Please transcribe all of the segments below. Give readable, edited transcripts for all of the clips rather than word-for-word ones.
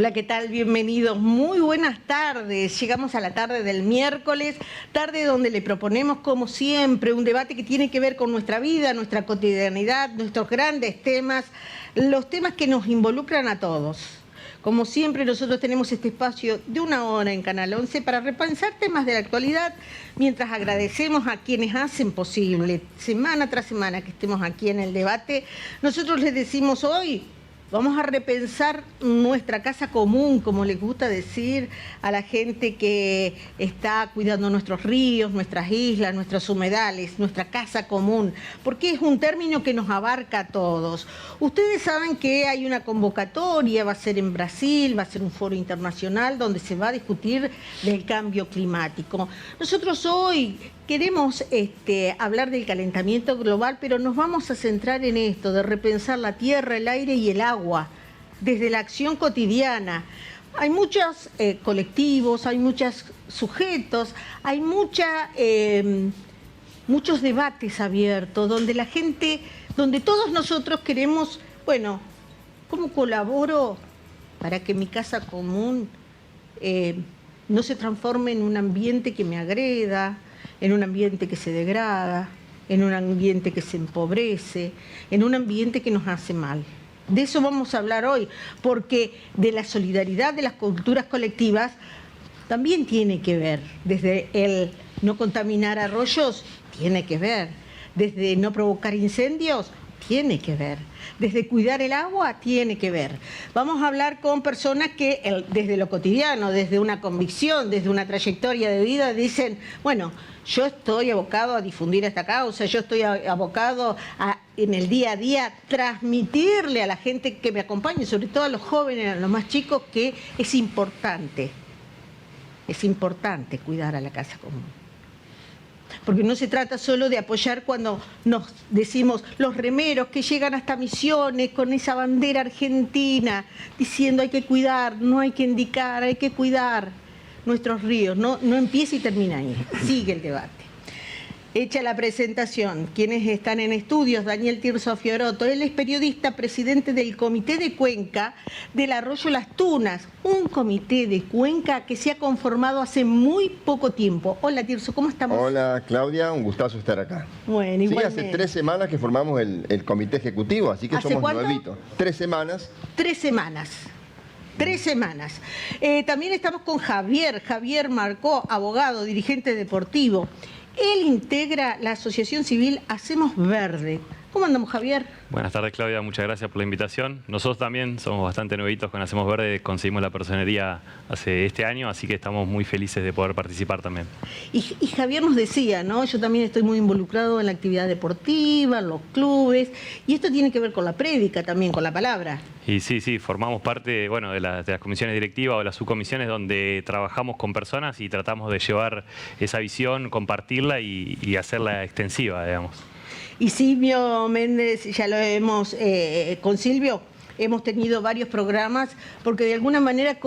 Hola, ¿qué tal? Bienvenidos. Muy buenas tardes. Llegamos a la tarde del miércoles, tarde donde le proponemos, como siempre, un debate que tiene que ver con nuestra vida, nuestra cotidianidad, nuestros grandes temas, los temas que nos involucran a todos. Como siempre, nosotros tenemos este espacio de 1 hora en Canal 11 para repensar temas de la actualidad, mientras agradecemos a quienes hacen posible, semana tras semana, que estemos aquí en el debate. Nosotros les decimos hoy: vamos a repensar nuestra casa común, como les gusta decir a la gente que está cuidando nuestros ríos, nuestras islas, nuestros humedales, nuestra casa común, porque es un término que nos abarca a todos. Ustedes saben que hay una convocatoria, va a ser en Brasil, va a ser un foro internacional donde se va a discutir del cambio climático. Nosotros hoy queremos hablar del calentamiento global, pero nos vamos a centrar en esto, de repensar la tierra, el aire y el agua, desde la acción cotidiana. Hay muchos colectivos, hay muchos sujetos, hay muchos debates abiertos, donde la gente, donde todos nosotros queremos, bueno, ¿cómo colaboro para que mi casa común no se transforme en un ambiente que me agreda, en un ambiente que se degrada, en un ambiente que se empobrece, en un ambiente que nos hace mal? De eso vamos a hablar hoy, porque de la solidaridad de las culturas colectivas también tiene que ver, desde el no contaminar arroyos, tiene que ver, desde no provocar incendios, tiene que ver, desde cuidar el agua, tiene que ver. Vamos a hablar con personas que desde lo cotidiano, desde una convicción, desde una trayectoria de vida, dicen, bueno, yo estoy abocado a difundir esta causa, yo estoy abocado a, en el día a día, transmitirle a la gente que me acompañe, sobre todo a los jóvenes, a los más chicos, que es importante cuidar a la casa común. Porque no se trata solo de apoyar cuando nos decimos los remeros que llegan hasta Misiones con esa bandera argentina, diciendo hay que cuidar, no hay que indicar, hay que cuidar nuestros ríos. No empieza y termina ahí, sigue el debate. Hecha la presentación, quienes están en estudios: Daniel Tirso Fioroto, él es periodista, presidente del Comité de Cuenca del Arroyo Las Tunas, un comité de Cuenca que se ha conformado hace muy poco tiempo. Hola Tirso, ¿cómo estamos? Hola Claudia, un gustazo estar acá. Bueno, igualmente. Sí, hace 3 semanas que formamos el comité ejecutivo, así que somos nuevitos. 3 semanas. 3 semanas. 3 semanas. También estamos con Javier Marcó, abogado, dirigente deportivo. Él integra la asociación civil Hacemos Verde. ¿Cómo andamos, Javier? Buenas tardes, Claudia. Muchas gracias por la invitación. Nosotros también somos bastante nuevitos con Hacemos Verde. Conseguimos la personería hace este año, así que estamos muy felices de poder participar también. Y Javier nos decía, ¿no? Yo también estoy muy involucrado en la actividad deportiva, en los clubes, y esto tiene que ver con la prédica también, con la palabra. Y sí, formamos parte, bueno, de las comisiones directivas o de las subcomisiones donde trabajamos con personas y tratamos de llevar esa visión, compartirla y hacerla extensiva, digamos. Y Silvio Méndez, ya lo hemos, con Silvio hemos tenido varios programas, porque de alguna manera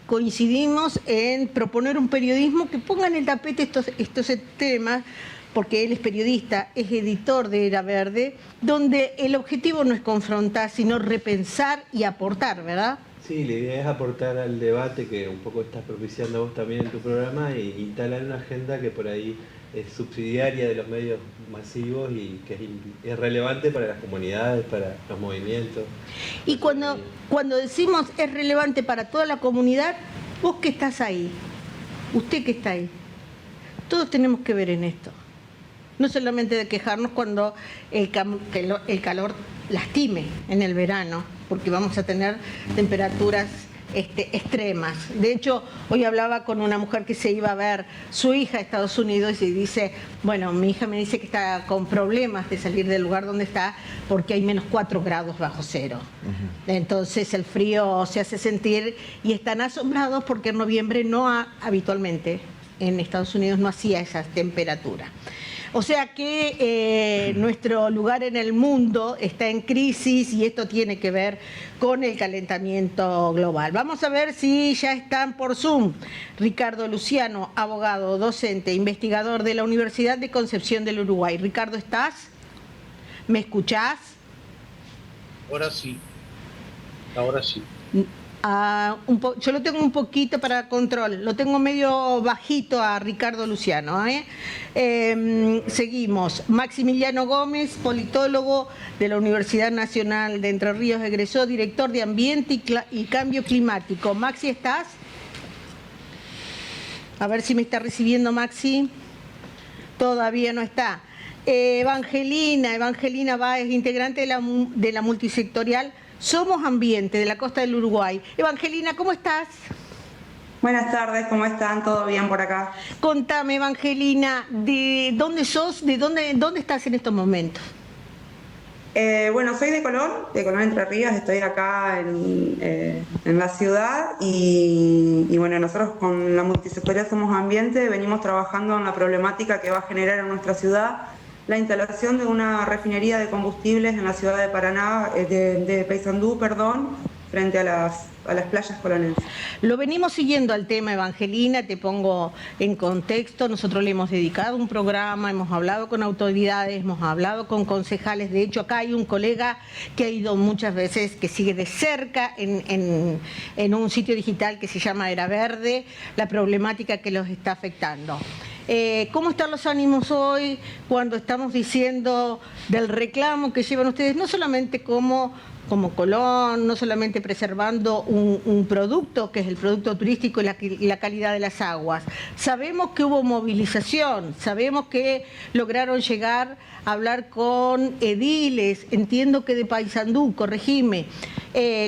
coincidimos en proponer un periodismo que ponga en el tapete estos temas, porque él es periodista, es editor de Era Verde, donde el objetivo no es confrontar, sino repensar y aportar, ¿verdad? Sí, la idea es aportar al debate que un poco estás propiciando vos también en tu programa, e instalar una agenda que por ahí es subsidiaria de los medios masivos y que es relevante para las comunidades, para los movimientos. Y cuando decimos es relevante para toda la comunidad, vos que estás ahí, usted que está ahí, todos tenemos que ver en esto. No solamente de quejarnos cuando el calor lastime en el verano, porque vamos a tener temperaturas extremas. De hecho, hoy hablaba con una mujer que se iba a ver su hija a Estados Unidos y dice, bueno, mi hija me dice que está con problemas de salir del lugar donde está porque hay -4 grados bajo cero. Entonces el frío se hace sentir y están asombrados porque en noviembre habitualmente en Estados Unidos no hacía esas temperaturas. O sea que nuestro lugar en el mundo está en crisis y esto tiene que ver con el calentamiento global. Vamos a ver si ya están por Zoom. Ricardo Luciano, abogado, docente, investigador de la Universidad de Concepción del Uruguay. Ricardo, ¿estás? ¿Me escuchás? Ahora sí. Ahora sí. yo lo tengo un poquito para control, lo tengo medio bajito a Ricardo Luciano. Seguimos. Maximiliano Gómez, politólogo de la Universidad Nacional de Entre Ríos, egresó, director de Ambiente y Cambio Climático. Maxi, ¿estás? A ver si me está recibiendo Maxi. Todavía no está. Evangelina Báez, integrante de la multisectorial Somos Ambiente de la costa del Uruguay. Evangelina, ¿cómo estás? Buenas tardes, ¿cómo están? ¿Todo bien por acá? Contame, Evangelina, ¿de dónde sos? ¿De dónde estás en estos momentos? Bueno, soy de Colón Entre Ríos, estoy acá en la ciudad y bueno, nosotros con la multisectorial Somos Ambiente venimos trabajando en la problemática que va a generar en nuestra ciudad la instalación de una refinería de combustibles en la ciudad de Paraná, de Paysandú, frente a las playas colonenses. Lo venimos siguiendo al tema, Evangelina, te pongo en contexto. Nosotros le hemos dedicado un programa, hemos hablado con autoridades, hemos hablado con concejales. De hecho, acá hay un colega que ha ido muchas veces, que sigue de cerca en un sitio digital que se llama Era Verde, la problemática que los está afectando. ¿Cómo están los ánimos hoy cuando estamos diciendo del reclamo que llevan ustedes, no solamente como Colón, no solamente preservando un producto, que es el producto turístico y la calidad de las aguas? Sabemos que hubo movilización, sabemos que lograron llegar a hablar con ediles, entiendo que de Paysandú, corregime.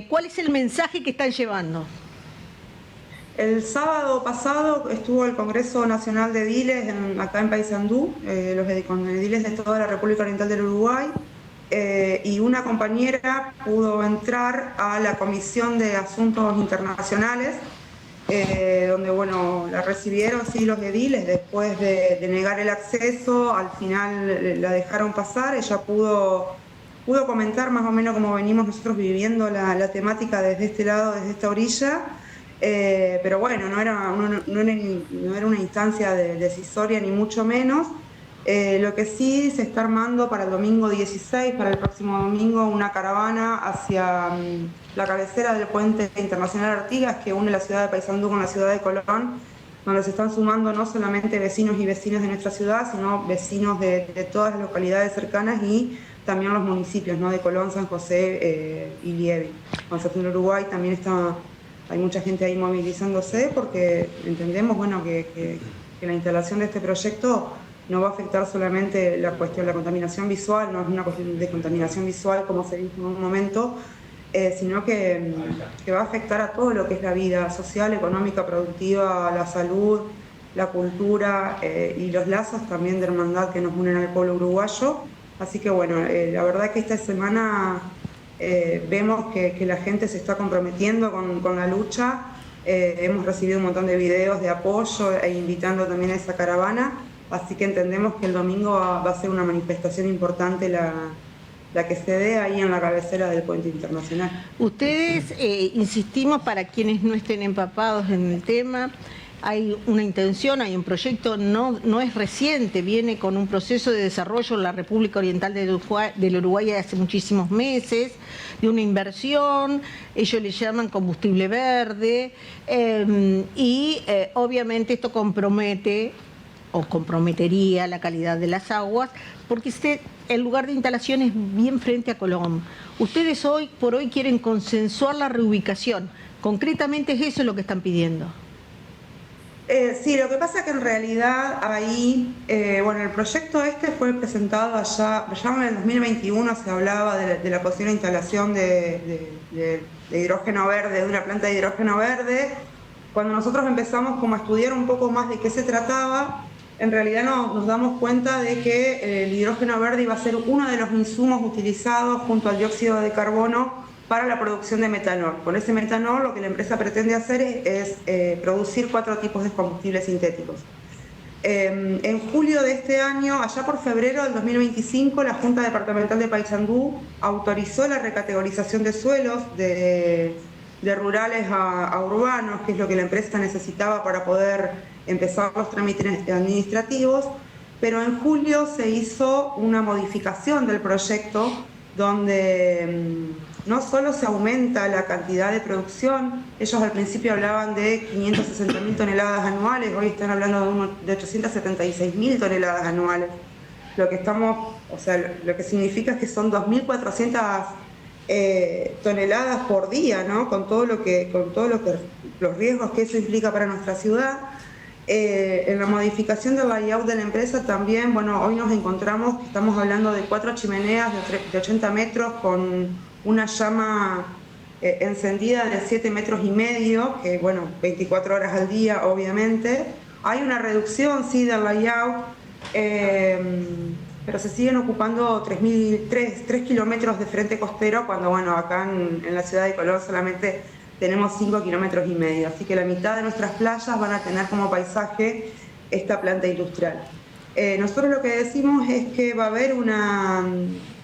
¿Cuál es el mensaje que están llevando? El sábado pasado estuvo el Congreso Nacional de Ediles acá en Paysandú, con ediles de toda la República Oriental del Uruguay, y una compañera pudo entrar a la Comisión de Asuntos Internacionales, donde bueno, la recibieron sí los ediles, después de negar el acceso, al final la dejaron pasar. Ella pudo comentar más o menos cómo venimos nosotros viviendo la temática desde este lado, desde esta orilla. Pero bueno, no era una instancia decisoria ni mucho menos. Lo que sí se está armando para el domingo 16, para el próximo domingo, una caravana hacia la cabecera del puente internacional Artigas, que une la ciudad de Paysandú con la ciudad de Colón, donde se están sumando no solamente vecinos y vecinas de nuestra ciudad, sino vecinos de todas las localidades cercanas y también los municipios, ¿no? De Colón, San José y Lieve. Concepción del Uruguay también hay mucha gente ahí movilizándose porque entendemos, bueno, que la instalación de este proyecto no va a afectar solamente la cuestión de la contaminación visual, no es una cuestión de contaminación visual como se dijo en un momento, sino que va a afectar a todo lo que es la vida social, económica, productiva, la salud, la cultura y los lazos también de hermandad que nos unen al pueblo uruguayo. Así que bueno, la verdad que esta semana vemos que la gente se está comprometiendo con la lucha. Hemos recibido un montón de videos de apoyo e invitando también a esa caravana, así que entendemos que el domingo va a ser una manifestación importante la que se dé ahí en la cabecera del puente internacional. Ustedes, insistimos, para quienes no estén empapados en el tema, hay una intención, hay un proyecto, no es reciente, viene con un proceso de desarrollo en la República Oriental del Uruguay hace muchísimos meses, de una inversión, ellos le llaman combustible verde, y obviamente esto compromete o comprometería la calidad de las aguas, porque el lugar de instalación es bien frente a Colón. Ustedes hoy por hoy quieren consensuar la reubicación, concretamente es eso lo que están pidiendo. Sí, lo que pasa es que en realidad ahí, bueno, el proyecto este fue presentado allá en el 2021, se hablaba de la posible instalación de hidrógeno verde, de una planta de hidrógeno verde. Cuando nosotros empezamos como a estudiar un poco más de qué se trataba, en realidad nos damos cuenta de que el hidrógeno verde iba a ser uno de los insumos utilizados junto al dióxido de carbono para la producción de metanol. Con ese metanol lo que la empresa pretende hacer es producir 4 tipos de combustibles sintéticos. En julio de este año, allá por febrero del 2025, la Junta Departamental de Paysandú autorizó la recategorización de suelos de rurales a urbanos, que es lo que la empresa necesitaba para poder empezar los trámites administrativos, pero en julio se hizo una modificación del proyecto donde no solo se aumenta la cantidad de producción, ellos al principio hablaban de 560.000 toneladas anuales, hoy están hablando de 876.000 toneladas anuales. Lo que lo que significa es que son 2.400 toneladas por día, ¿no? Con todo lo que los riesgos que eso implica para nuestra ciudad. En la modificación del layout de la empresa también, bueno, hoy nos encontramos que estamos hablando de 4 chimeneas de 80 metros con una llama encendida de 7,5 metros, que bueno, 24 horas al día, obviamente. Hay una reducción, sí, del layout, pero se siguen ocupando 3 kilómetros de frente costero, cuando bueno, acá en la ciudad de Colón solamente tenemos 5,5 kilómetros, así que la mitad de nuestras playas van a tener como paisaje esta planta industrial. Nosotros lo que decimos es que va a haber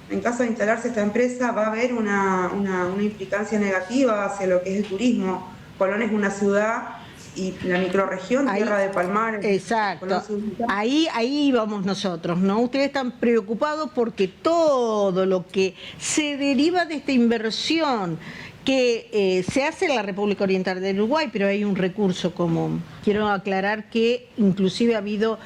en caso de instalarse esta empresa, va a haber una implicancia negativa hacia lo que es el turismo. Colón es una ciudad y la microrregión, Tierra de Palmares. Exacto. Ahí vamos nosotros, ¿no? Ustedes están preocupados porque todo lo que se deriva de esta inversión que se hace en la República Oriental del Uruguay, pero hay un recurso común. Quiero aclarar que inclusive ha habido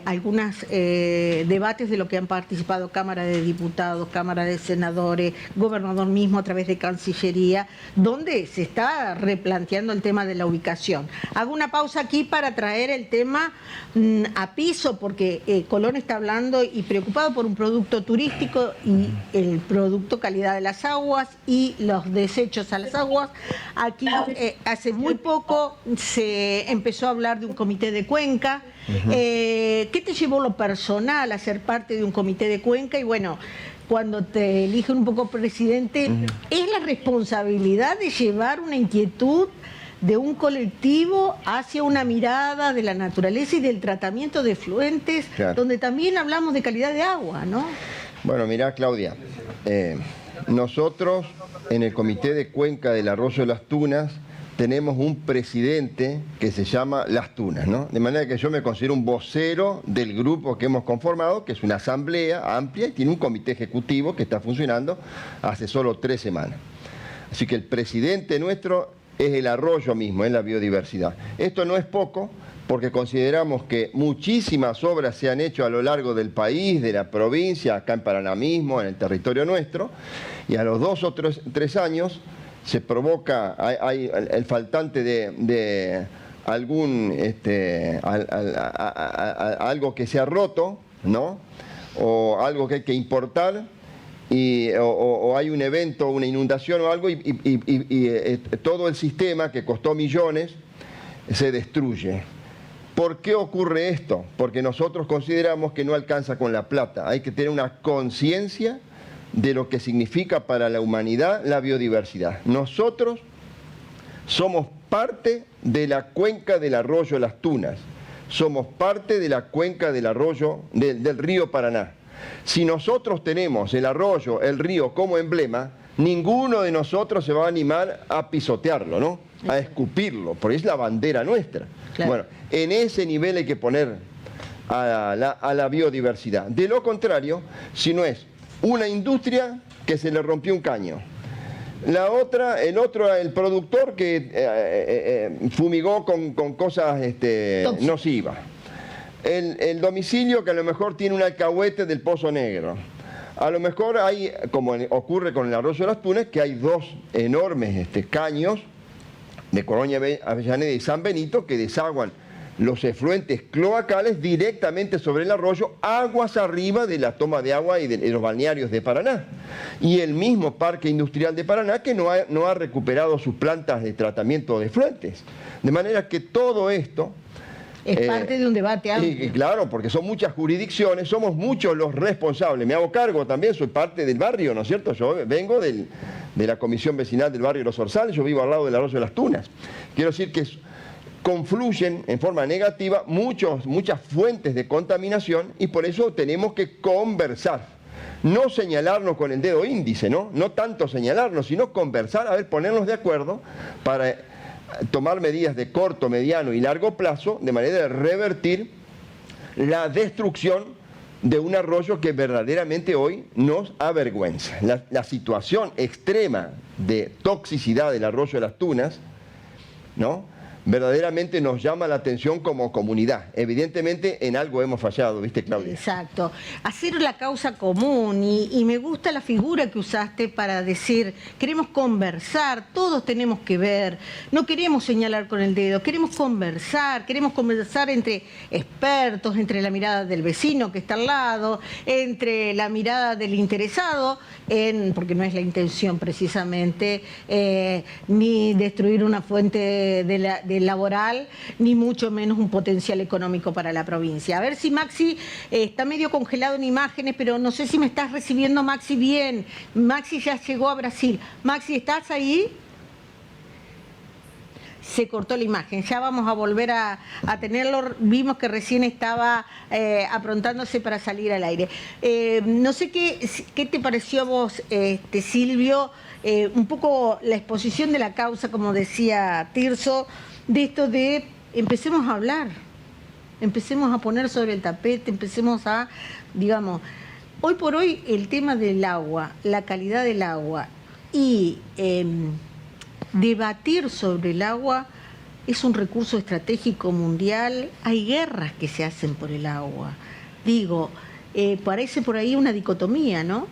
algunos debates de lo que han participado Cámara de Diputados, Cámara de Senadores, gobernador mismo a través de Cancillería, donde se está replanteando el tema de la ubicación. Hago una pausa aquí para traer el tema a piso, porque Colón está hablando y preocupado por un producto turístico y el producto calidad de las aguas y los desechos a las aguas. Aquí hace muy poco se empezó a hablar de un comité de cuenca. ¿Qué te llevó lo personal a ser parte de un comité de cuenca? Y bueno, cuando te eligen un poco presidente, ¿es la responsabilidad de llevar una inquietud de un colectivo hacia una mirada de la naturaleza y del tratamiento de efluentes, claro, donde también hablamos de calidad de agua, ¿no? Bueno, mirá, Claudia, nosotros en el Comité de Cuenca del Arroyo de las Tunas tenemos un presidente que se llama Las Tunas, ¿no? De manera que yo me considero un vocero del grupo que hemos conformado, que es una asamblea amplia y tiene un comité ejecutivo que está funcionando hace solo 3 semanas. Así que el presidente nuestro es el arroyo mismo, es la biodiversidad. Esto no es poco, porque consideramos que muchísimas obras se han hecho a lo largo del país, de la provincia, acá en Paraná mismo, en el territorio nuestro, y a los 2 o 3 años se provoca, hay el faltante de algún, algo que se ha roto, ¿no? O algo que hay que importar, o hay un evento, una inundación o algo, y todo el sistema que costó millones se destruye. ¿Por qué ocurre esto? Porque nosotros consideramos que no alcanza con la plata. Hay que tener una conciencia de lo que significa para la humanidad la biodiversidad. Nosotros somos parte de la cuenca del arroyo Las Tunas. Somos parte de la cuenca del arroyo del río Paraná. Si nosotros tenemos el arroyo, el río como emblema, ninguno de nosotros se va a animar a pisotearlo, ¿no? A escupirlo, porque es la bandera nuestra. Claro. Bueno, en ese nivel hay que poner a la biodiversidad. De lo contrario, si no es una industria que se le rompió un caño, la otra, el productor que fumigó con cosas nocivas, el domicilio que a lo mejor tiene un alcahuete del Pozo Negro. A lo mejor hay, como ocurre con el arroyo de las Tunas, que hay 2 enormes caños de Colonia Avellaneda y San Benito que desaguan los efluentes cloacales directamente sobre el arroyo, aguas arriba de la toma de agua y de los balnearios de Paraná. Y el mismo Parque Industrial de Paraná que no ha recuperado sus plantas de tratamiento de efluentes. De manera que todo esto es parte de un debate amplio. Claro, porque son muchas jurisdicciones, somos muchos los responsables. Me hago cargo también, soy parte del barrio, ¿no es cierto? Yo vengo de la Comisión Vecinal del Barrio Los Orzales, yo vivo al lado del arroyo de las Tunas. Quiero decir que confluyen en forma negativa muchas fuentes de contaminación y por eso tenemos que conversar. No señalarnos con el dedo índice, ¿no? No tanto señalarnos, sino conversar, ponernos de acuerdo para tomar medidas de corto, mediano y largo plazo de manera de revertir la destrucción de un arroyo que verdaderamente hoy nos avergüenza. La situación extrema de toxicidad del arroyo de las Tunas, ¿no?, verdaderamente nos llama la atención como comunidad. Evidentemente en algo hemos fallado, ¿viste, Claudia? Exacto. Hacer la causa común y me gusta la figura que usaste para decir, queremos conversar, todos tenemos que ver, no queremos señalar con el dedo, queremos conversar entre expertos, entre la mirada del vecino que está al lado, entre la mirada del interesado, porque no es la intención precisamente ni destruir una fuente de laboral, ni mucho menos un potencial económico para la provincia. A ver si Maxi está medio congelado en imágenes, pero no sé si me estás recibiendo, Maxi, bien. Maxi ya llegó a Brasil. Maxi, ¿estás ahí? Se cortó la imagen, ya vamos a volver a tenerlo, vimos que recién estaba aprontándose para salir al aire. No sé qué te pareció a vos, Silvio, un poco la exposición de la causa, como decía Tirso, de esto de empecemos a hablar, empecemos a poner sobre el tapete, empecemos a, digamos, hoy por hoy el tema del agua, la calidad del agua y debatir sobre el agua es un recurso estratégico mundial. Hay guerras que se hacen por el agua. Digo, parece por ahí una dicotomía, ¿no?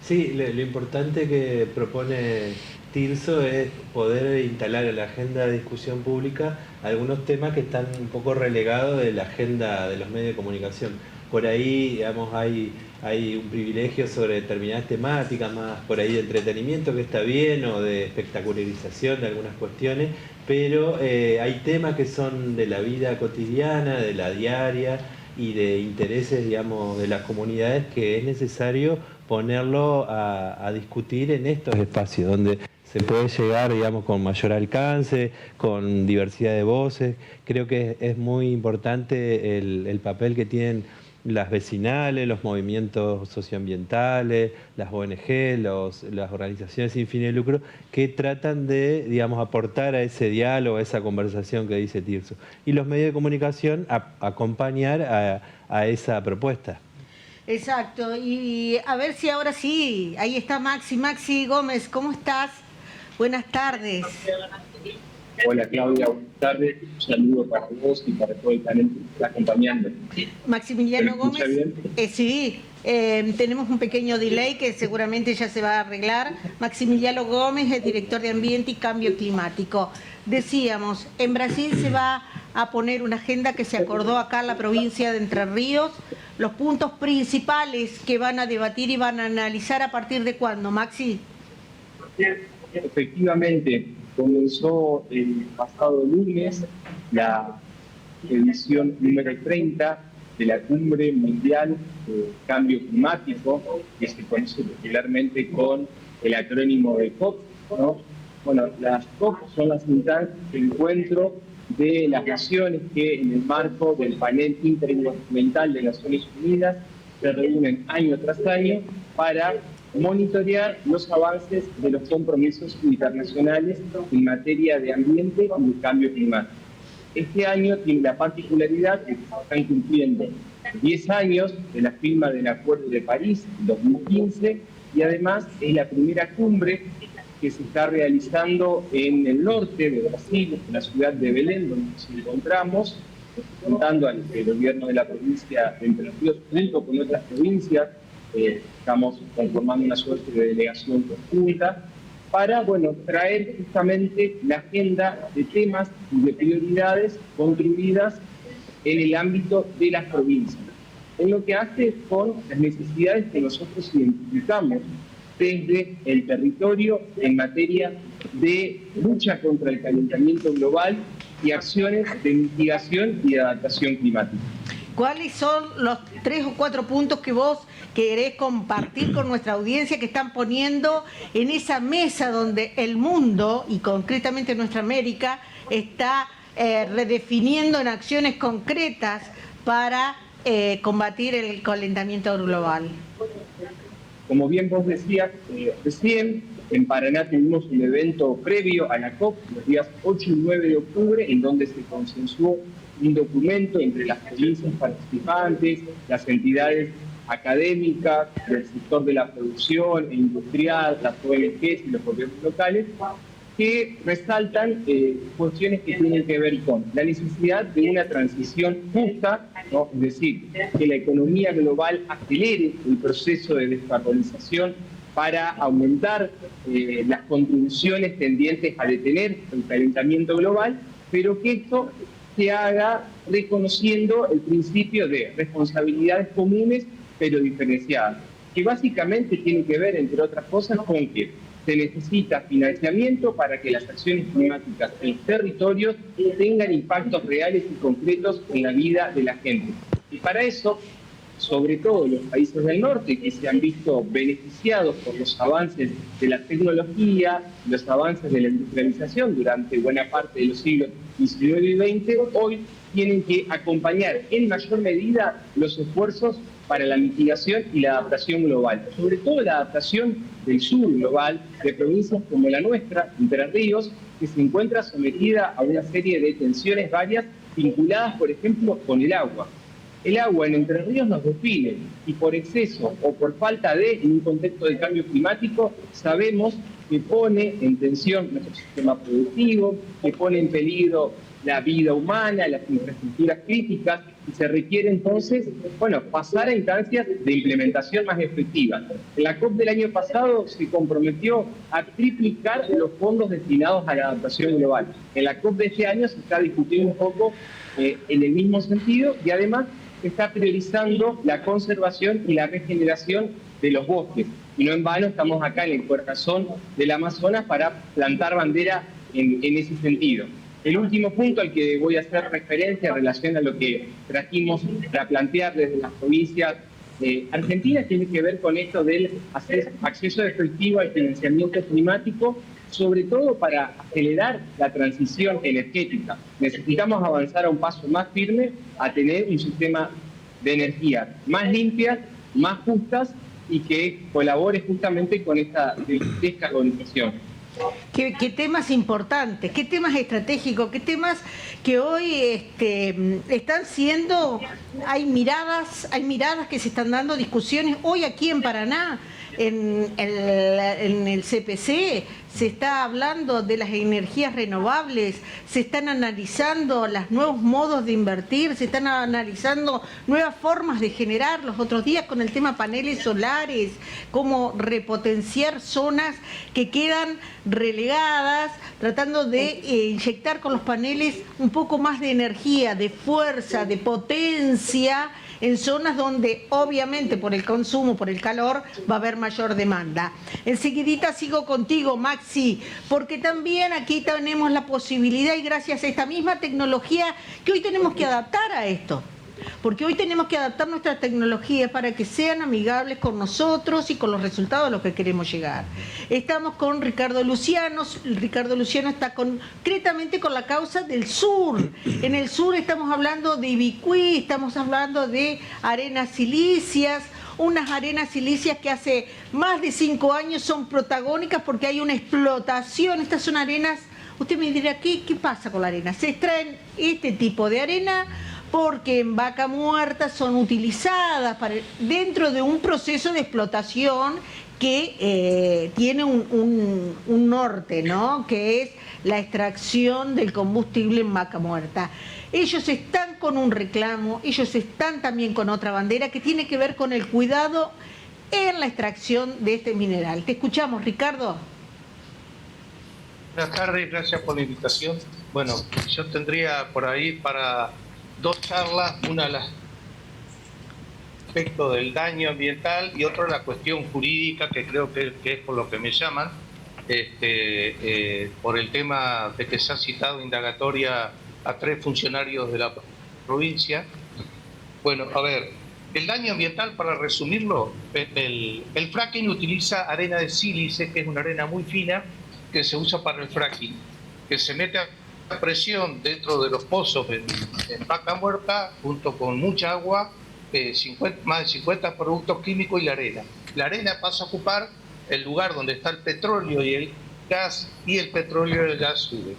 Sí, lo importante que propone Tirso es poder instalar en la agenda de discusión pública algunos temas que están un poco relegados de la agenda de los medios de comunicación. Por ahí, digamos, hay un privilegio sobre determinadas temáticas, más por ahí de entretenimiento, que está bien, o de espectacularización de algunas cuestiones, pero hay temas que son de la vida cotidiana, de la diaria y de intereses, digamos, de las comunidades, que es necesario ponerlo a discutir en estos espacios, donde se puede llegar, digamos, con mayor alcance, con diversidad de voces. Creo que es muy importante el papel que tienen las vecinales, los movimientos socioambientales, las ONG, las organizaciones sin fin de lucro, que tratan de, digamos, aportar a ese diálogo, a esa conversación que dice Tirso. Y los medios de comunicación acompañar a esa propuesta. Exacto, y a ver si ahora sí, ahí está Maxi. Maxi Gómez, ¿cómo estás? Buenas tardes. Hola Claudia, buenas tardes. Un saludo para vos y para todo el panel que está acompañando. Maximiliano Gómez. Bien? Sí, tenemos un pequeño delay que seguramente ya se va a arreglar. Maximiliano Gómez es director de Ambiente y Cambio Climático. Decíamos, en Brasil se va a poner una agenda que se acordó acá en la provincia de Entre Ríos. Los puntos principales que van a debatir y van a analizar, ¿a partir de cuándo, Maxi? Efectivamente, comenzó el pasado lunes la edición número 30 de la Cumbre Mundial de Cambio Climático, que se conoce popularmente con el acrónimo de COP, ¿no? Bueno, las COP son las instancias de encuentro de las naciones que, en el marco del panel intergubernamental de Naciones Unidas, se reúnen año tras año para monitorear los avances de los compromisos internacionales en materia de ambiente y de cambio climático. Este año tiene la particularidad de que se están cumpliendo 10 años de la firma del Acuerdo de París, 2015, y además es la primera cumbre que se está realizando en el norte de Brasil, en la ciudad de Belén, donde nos encontramos, juntando al gobierno de la provincia de Entre Ríos, junto con otras provincias. Estamos conformando una suerte de delegación conjunta para, bueno, traer justamente la agenda de temas y de prioridades construidas en el ámbito de las provincias, en lo que hace con las necesidades que nosotros identificamos desde el territorio en materia de lucha contra el calentamiento global y acciones de mitigación y de adaptación climática. ¿Cuáles son los 3 o 4 puntos que vos querés compartir con nuestra audiencia, que están poniendo en esa mesa donde el mundo, y concretamente nuestra América, está redefiniendo en acciones concretas para combatir el calentamiento global? Como bien vos decías recién, En Paraná tuvimos un evento previo a la COP, los días 8 y 9 de octubre, en donde se consensuó un documento entre las provincias participantes, las entidades académicas, del sector de la producción e industrial, las ONGs y los gobiernos locales, que resaltan cuestiones que tienen que ver con la necesidad de una transición justa, ¿no? Es decir, que la economía global acelere el proceso de descarbonización para aumentar las contribuciones tendientes a detener el calentamiento global, pero que esto se haga reconociendo el principio de responsabilidades comunes pero diferenciadas, que básicamente tiene que ver, entre otras cosas, con que se necesita financiamiento para que las acciones climáticas en los territorios tengan impactos reales y concretos en la vida de la gente. Y para eso, sobre todo los países del norte, que se han visto beneficiados por los avances de la tecnología, los avances de la industrialización durante buena parte de los siglos XIX y XX, hoy tienen que acompañar en mayor medida los esfuerzos para la mitigación y la adaptación global, sobre todo la adaptación del sur global, de provincias como la nuestra, Entre Ríos, que se encuentra sometida a una serie de tensiones varias vinculadas, por ejemplo, con el agua. El agua en Entre Ríos nos define y por exceso o por falta de, en un contexto de cambio climático, sabemos que pone en tensión nuestro sistema productivo, que pone en peligro la vida humana, las infraestructuras críticas, y se requiere entonces, pasar a instancias de implementación más efectivas. En la COP del año pasado se comprometió a triplicar los fondos destinados a la adaptación global. En la COP de este año se está discutiendo un poco en el mismo sentido y además se está priorizando la conservación y la regeneración de los bosques. Y no en vano estamos acá en el corazón del Amazonas para plantar bandera en ese sentido. El último punto al que voy a hacer referencia en relación a lo que trajimos para plantear desde las provincias argentinas tiene que ver con esto del acceso efectivo al financiamiento climático, sobre todo para acelerar la transición energética. Necesitamos avanzar a un paso más firme a tener un sistema de energía más limpias, más justas y que colabore justamente con esta descarbonización. ¿Qué temas importantes, qué temas estratégicos, qué temas que hoy están siendo, hay miradas que se están dando, discusiones hoy aquí en Paraná, en el CPC, se está hablando de las energías renovables, se están analizando los nuevos modos de invertir, se están analizando nuevas formas de generar. Los otros días con el tema paneles solares, cómo repotenciar zonas que quedan relegadas, tratando de inyectar con los paneles un poco más de energía, de fuerza, de potencia, en zonas donde obviamente por el consumo, por el calor, va a haber mayor demanda. Enseguidita sigo contigo, Maxi, porque también aquí tenemos la posibilidad y gracias a esta misma tecnología que hoy tenemos que adaptar a esto. Porque hoy tenemos que adaptar nuestras tecnologías para que sean amigables con nosotros y con los resultados a los que queremos llegar. Estamos con Ricardo Luciano. Ricardo Luciano está concretamente con la causa del sur. En el sur estamos hablando de Ibicuí, estamos hablando de arenas silíceas, unas arenas silíceas que hace más de 5 años son protagónicas porque hay una explotación. Estas son arenas, usted me dirá, ¿qué pasa con la arena? Se extraen este tipo de arena porque en Vaca Muerta son utilizadas dentro de un proceso de explotación que tiene un norte, ¿no? Que es la extracción del combustible en Vaca Muerta. Ellos están con un reclamo, ellos están también con otra bandera que tiene que ver con el cuidado en la extracción de este mineral. Te escuchamos, Ricardo. Buenas tardes, gracias por la invitación. Bueno, yo tendría por ahí para 2 charlas, una las respecto del daño ambiental y otra la cuestión jurídica, que creo que es por lo que me llaman, por el tema de que se ha citado indagatoria a 3 funcionarios de la provincia. Bueno, a ver, el daño ambiental, para resumirlo, el fracking utiliza arena de sílice, que es una arena muy fina, que se usa para el fracking, que se mete a presión dentro de los pozos en Vaca Muerta, junto con mucha agua, más de 50 productos químicos y la arena. La arena pasa a ocupar el lugar donde está el petróleo y el gas, y el petróleo y el gas sube.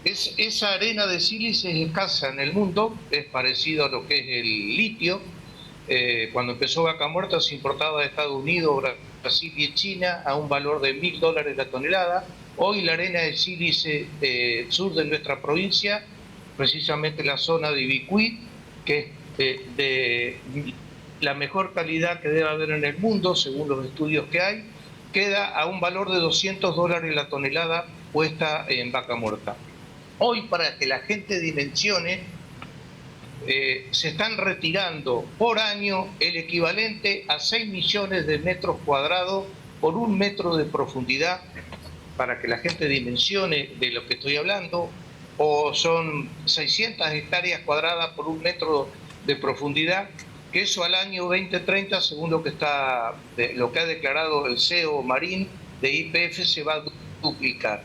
Esa arena de sílice es escasa en el mundo, es parecido a lo que es el litio. Cuando empezó Vaca Muerta se importaba de Estados Unidos, Brasil y China a un valor de $1.000 la tonelada. Hoy la arena de sílice sur de nuestra provincia, precisamente la zona de Ibicuí, que es de la mejor calidad que debe haber en el mundo, según los estudios que hay, queda a un valor de $200 la tonelada puesta en Vaca Muerta. Hoy, para que la gente dimensione, se están retirando por año el equivalente a 6 millones de metros cuadrados por 1 metro de profundidad, para que la gente dimensione de lo que estoy hablando, o son 600 hectáreas cuadradas por 1 metro de profundidad, que eso al año 2030, según lo que ha declarado el CEO Marín de YPF, se va a duplicar.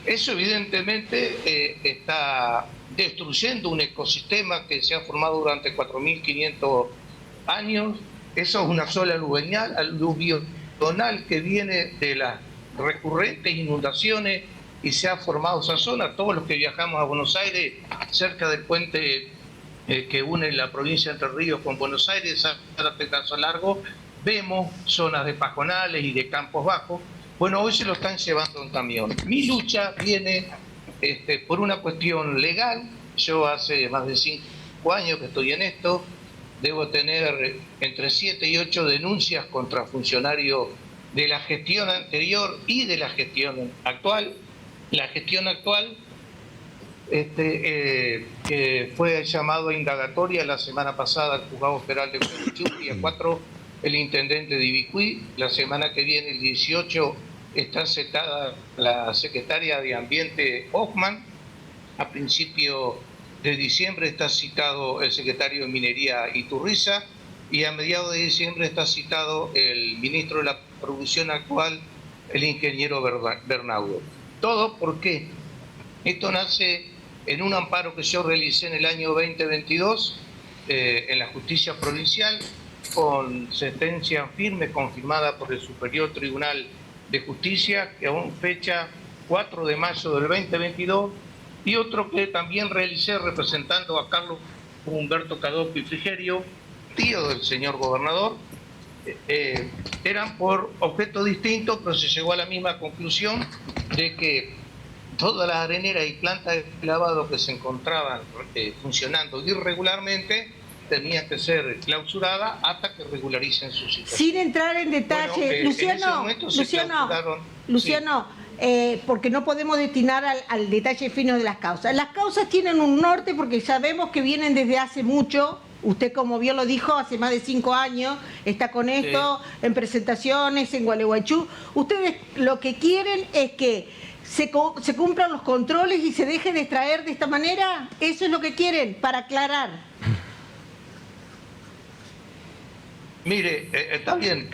Eso evidentemente está destruyendo un ecosistema que se ha formado durante 4.500 años. Eso es una sola aluvional que viene de las recurrentes inundaciones y se ha formado esa zona. Todos los que viajamos a Buenos Aires, cerca del puente que une la provincia de Entre Ríos con Buenos Aires, Zárate, Caso Largo, vemos zonas de pajonales y de campos bajos. Bueno, hoy se lo están llevando en camión. Mi lucha viene por una cuestión legal. Yo hace más de 5 años que estoy en esto. Debo tener entre 7 y 8 denuncias contra funcionarios de la gestión anterior y de la gestión actual. La gestión actual que fue llamado a indagatoria la semana pasada al Juzgado Federal de Gualeguaychú y a 4 el intendente de Ibicuí. La semana que viene, el 18, está citada la secretaria de Ambiente Hoffman. A principio de diciembre está citado el secretario de Minería Iturriza, y a mediados de diciembre está citado el ministro de la Producción actual, el ingeniero Bernaudo. ¿Todo por qué? Esto nace en un amparo que yo realicé en el año 2022 en la justicia provincial, con sentencia firme confirmada por el Superior Tribunal de Justicia, que aún fecha 4 de mayo del 2022, y otro que también realicé representando a Carlos Humberto Cadocchi Frigerio, tío del señor gobernador. Eran por objetos distintos, pero se llegó a la misma conclusión de que todas las areneras y plantas de lavado que se encontraban funcionando irregularmente tenían que ser clausuradas hasta que regularicen su situación. Sin entrar en detalle, Luciano, porque no podemos destinar al detalle fino de las causas. Las causas tienen un norte porque sabemos que vienen desde hace mucho. Usted, como bien lo dijo, hace más de 5 años está con esto, sí, en presentaciones en Gualeguaychú. Ustedes lo que quieren es que se cumplan los controles y se deje de extraer de esta manera. ¿Eso es lo que quieren? Para aclarar. Mire, está bien,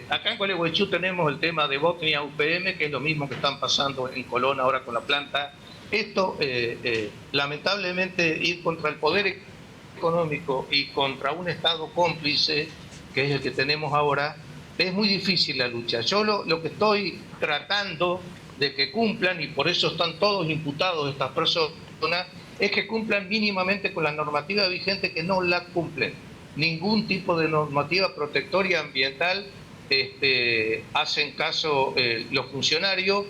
acá en Gualeguaychú tenemos el tema de Botnia UPM, que es lo mismo que están pasando en Colón ahora con la planta. Esto, lamentablemente, ir contra el poder económico y contra un Estado cómplice, que es el que tenemos ahora, es muy difícil la lucha. Yo lo que estoy tratando de que cumplan, y por eso están todos imputados estas personas, es que cumplan mínimamente con la normativa vigente, que no la cumplen. Ningún tipo de normativa protectoria ambiental hacen caso los funcionarios.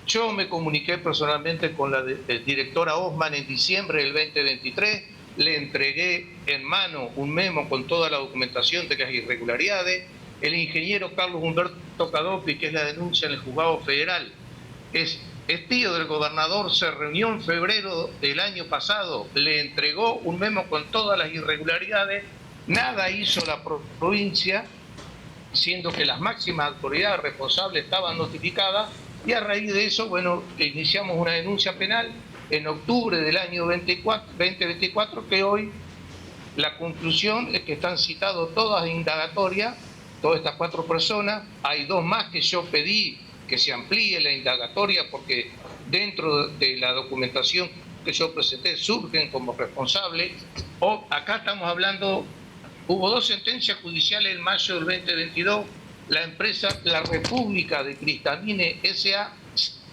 Yo me comuniqué personalmente con la directora Osman en diciembre del 2023, le entregué en mano un memo con toda la documentación de las irregularidades. El ingeniero Carlos Humberto Cadocchi, que es la denuncia en el Juzgado Federal, es tío del gobernador, se reunió en febrero del año pasado, le entregó un memo con todas las irregularidades. Nada hizo la provincia, siendo que las máximas autoridades responsables estaban notificadas, y a raíz de eso, bueno, iniciamos una denuncia penal en octubre del año 2024, que hoy la conclusión es que están citados todas en indagatoria, todas estas 4 personas. Hay 2 más que yo pedí que se amplíe la indagatoria, porque dentro de la documentación que yo presenté surgen como responsables. Acá estamos hablando, hubo 2 sentencias judiciales en mayo del 2022 la empresa La República de Cristamine S.A.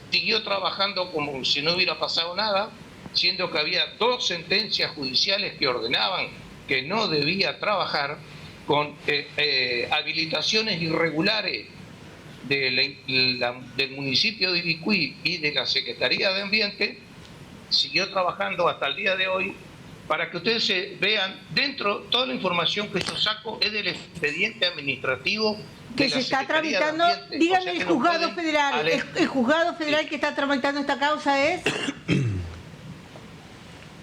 siguió trabajando como si no hubiera pasado nada, siendo que había 2 sentencias judiciales que ordenaban que no debía trabajar, con habilitaciones irregulares del municipio de Ibicuí y de la Secretaría de Ambiente. Siguió trabajando hasta el día de hoy. Para que ustedes se vean, dentro toda la información que yo saco es del expediente administrativo que se está tramitando. Dígame, el juzgado federal, el juzgado federal que está tramitando esta causa es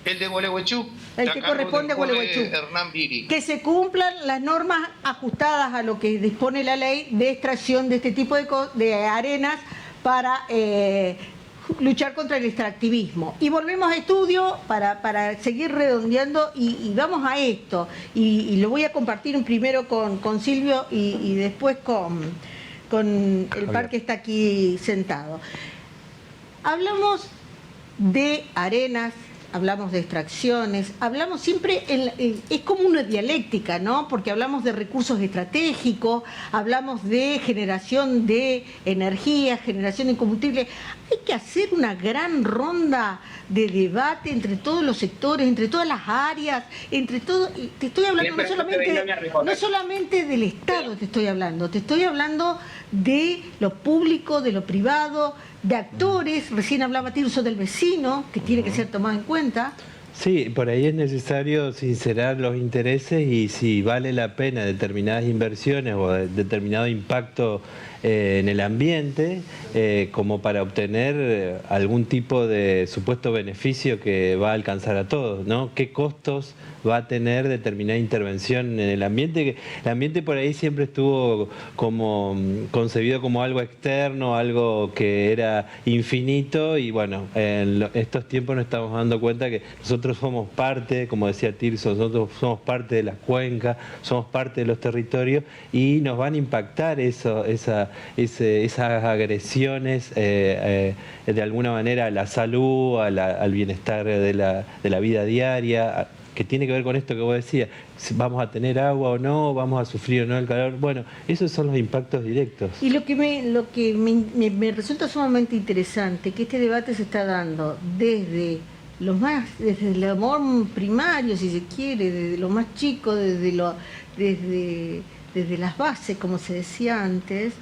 el de Gualeguaychú, el que corresponde a Gualeguaychú. Hernán Viri. Que se cumplan las normas ajustadas a lo que dispone la ley de extracción de este tipo de arenas para luchar contra el extractivismo. Y volvemos a estudio para seguir redondeando y vamos a esto. Y lo voy a compartir primero con Silvio y después con el par que está aquí sentado. Hablamos de arenas, hablamos de extracciones, hablamos siempre, es como una dialéctica, ¿no? Porque hablamos de recursos estratégicos, hablamos de generación de energía, generación de combustible. Hay que hacer una gran ronda de debate entre todos los sectores, entre todas las áreas, entre todo. Te estoy hablando no solamente del Estado, te estoy hablando de lo público, de lo privado, de actores. Recién hablaba Tirso del vecino, que tiene que ser tomado en cuenta. Sí, por ahí es necesario sincerar los intereses y si vale la pena determinadas inversiones o determinado impacto en el ambiente como para obtener algún tipo de supuesto beneficio que va a alcanzar a todos, ¿no? ¿Qué costos va a tener determinada intervención en el ambiente? El ambiente por ahí siempre estuvo como concebido como algo externo, algo que era infinito y bueno, en estos tiempos nos estamos dando cuenta que nosotros somos parte, como decía Tirso, nosotros somos parte de las cuencas, somos parte de los territorios y nos van a impactar esas agresiones de alguna manera a la salud, al bienestar de la vida diaria, que tiene que ver con esto que vos decías, vamos a tener agua o no, vamos a sufrir o no el calor. Bueno, esos son los impactos directos. Y lo que me resulta sumamente interesante, que este debate se está dando desde el amor primario, si se quiere, desde lo más chico, desde las bases, como se decía antes,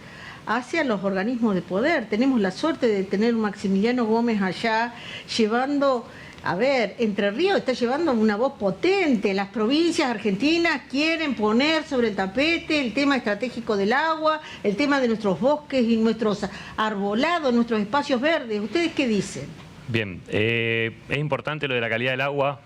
hacia los organismos de poder. Tenemos la suerte de tener un Maximiliano Gómez allá llevando... A ver, Entre Ríos está llevando una voz potente. Las provincias argentinas quieren poner sobre el tapete el tema estratégico del agua, el tema de nuestros bosques y nuestros arbolados, nuestros espacios verdes. ¿Ustedes qué dicen? Bien, es importante lo de la calidad del agua.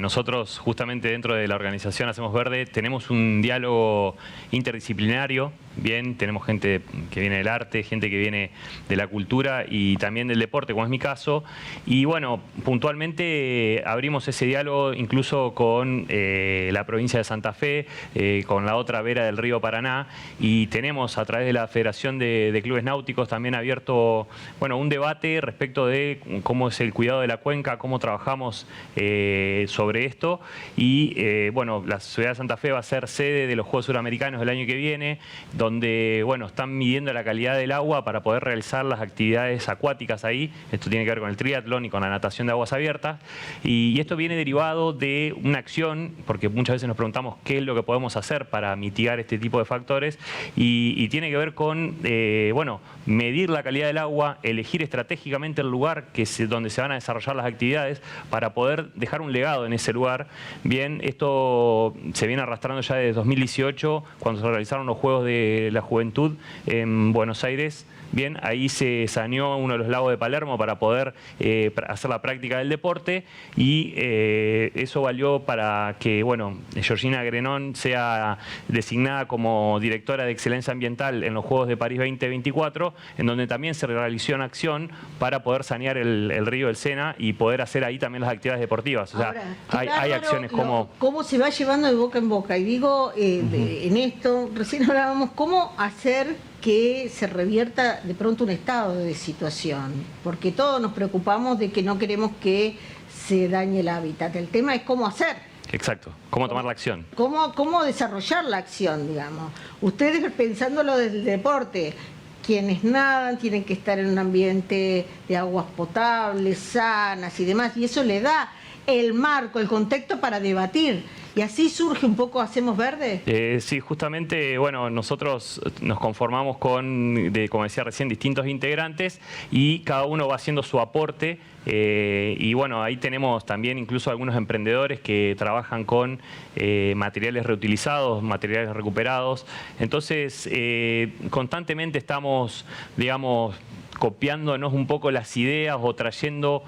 Nosotros justamente dentro de la organización Hacemos Verde tenemos un diálogo interdisciplinario. Bien, tenemos gente que viene del arte, gente que viene de la cultura y también del deporte, como es mi caso. Y bueno, puntualmente abrimos ese diálogo incluso con la provincia de Santa Fe, con la otra vera del río Paraná, y tenemos a través de la Federación de Clubes Náuticos también abierto un debate respecto de cómo es el cuidado de la cuenca, cómo trabajamos sobre esto. Y la ciudad de Santa Fe va a ser sede de los Juegos Suramericanos del año que viene, donde están midiendo la calidad del agua para poder realizar las actividades acuáticas ahí. Esto tiene que ver con el triatlón y con la natación de aguas abiertas. Y esto viene derivado de una acción, porque muchas veces nos preguntamos qué es lo que podemos hacer para mitigar este tipo de factores, y tiene que ver con medir la calidad del agua, elegir estratégicamente el lugar donde se van a desarrollar las actividades para poder dejar un legado en ese lugar. Bien, esto se viene arrastrando ya desde 2018, cuando se realizaron los Juegos de la Juventud en Buenos Aires. Bien, ahí se saneó uno de los lagos de Palermo para poder hacer la práctica del deporte, y eso valió para que Georgina Grenón sea designada como directora de excelencia ambiental en los Juegos de París 2024, en donde también se realizó una acción para poder sanear el río del Sena y poder hacer ahí también las actividades deportivas. O sea, ahora, hay acciones como... ¿Cómo se va llevando de boca en boca? Y digo, en esto, recién hablábamos, ¿cómo hacer que se revierta de pronto un estado de situación? Porque todos nos preocupamos de que no queremos que se dañe el hábitat. El tema es cómo hacer. Exacto. ¿Cómo tomar la acción? ¿Cómo desarrollar la acción, digamos? Ustedes pensándolo desde el deporte, quienes nadan tienen que estar en un ambiente de aguas potables, sanas y demás, y eso le da el marco, el contexto para debatir. Y así surge un poco Hacemos Verde. Sí, justamente, bueno, nosotros nos conformamos con, como decía recién, distintos integrantes y cada uno va haciendo su aporte. Y bueno, ahí tenemos también incluso algunos emprendedores que trabajan con materiales reutilizados, materiales recuperados. Entonces, constantemente estamos, digamos, copiándonos un poco las ideas o trayendo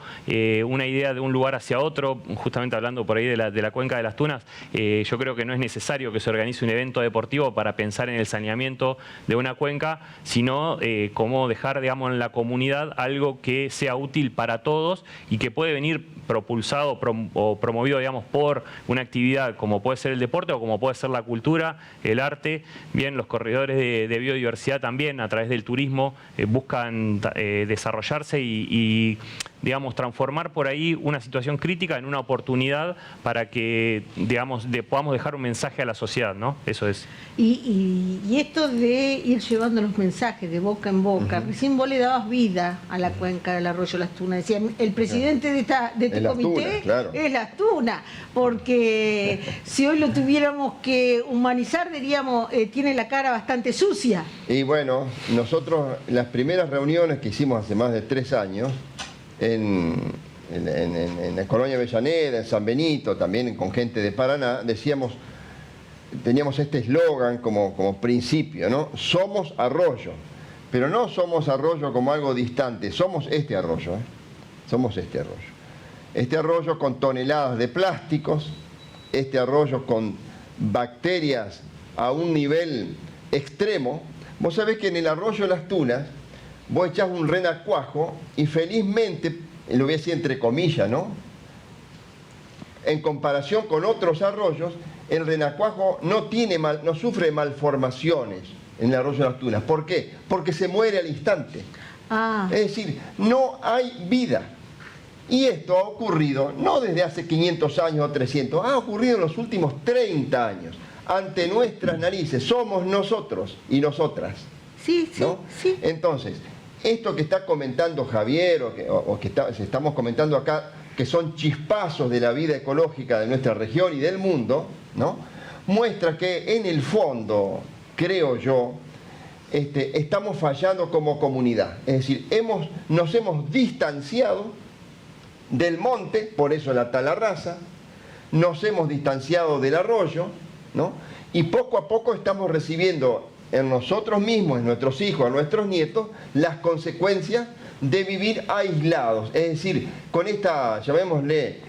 una idea de un lugar hacia otro, justamente hablando por ahí de la cuenca de las Tunas. Yo creo que no es necesario que se organice un evento deportivo para pensar en el saneamiento de una cuenca, sino cómo dejar, digamos, en la comunidad algo que sea útil para todos y que puede venir propulsado o promovido, digamos, por una actividad como puede ser el deporte o como puede ser la cultura, el arte. Bien, los corredores de biodiversidad también a través del turismo buscan desarrollarse y digamos, transformar por ahí una situación crítica en una oportunidad para que, digamos, podamos dejar un mensaje a la sociedad, ¿no? Eso es. Y esto de ir llevando los mensajes de boca en boca, recién vos le dabas vida a la cuenca del arroyo Las Tunas. Decía, el presidente de este comité es Las Tunas, porque si hoy lo tuviéramos que humanizar, diríamos, tiene la cara bastante sucia. Y bueno, nosotros, las primeras reuniones que hicimos hace más de 3 años, en la colonia Avellaneda, en San Benito, también con gente de Paraná, teníamos este eslogan como principio, ¿no? Somos arroyo, pero no somos arroyo como algo distante, somos este arroyo, somos este arroyo. Este arroyo con toneladas de plásticos, este arroyo con bacterias a un nivel extremo. Vos sabés que en el arroyo Las Tunas vos echás un renacuajo y felizmente, lo voy a decir entre comillas, ¿no? En comparación con otros arroyos, el renacuajo no sufre malformaciones en el arroyo de Las Tunas. ¿Por qué? Porque se muere al instante. Es decir, no hay vida. Y esto ha ocurrido no desde hace 500 años o 300, ha ocurrido en los últimos 30 años. Ante nuestras narices, somos nosotros y nosotras. Sí, sí, ¿no? sí. Entonces, esto que está comentando Javier o que estamos comentando acá, que son chispazos de la vida ecológica de nuestra región y del mundo, ¿no? Muestra que en el fondo, creo yo, estamos fallando como comunidad. Es decir, nos hemos distanciado del monte, por eso la talarraza, nos hemos distanciado del arroyo, ¿no? Y poco a poco estamos recibiendo en nosotros mismos, en nuestros hijos, en nuestros nietos, las consecuencias de vivir aislados. Es decir, con esta, llamémosle,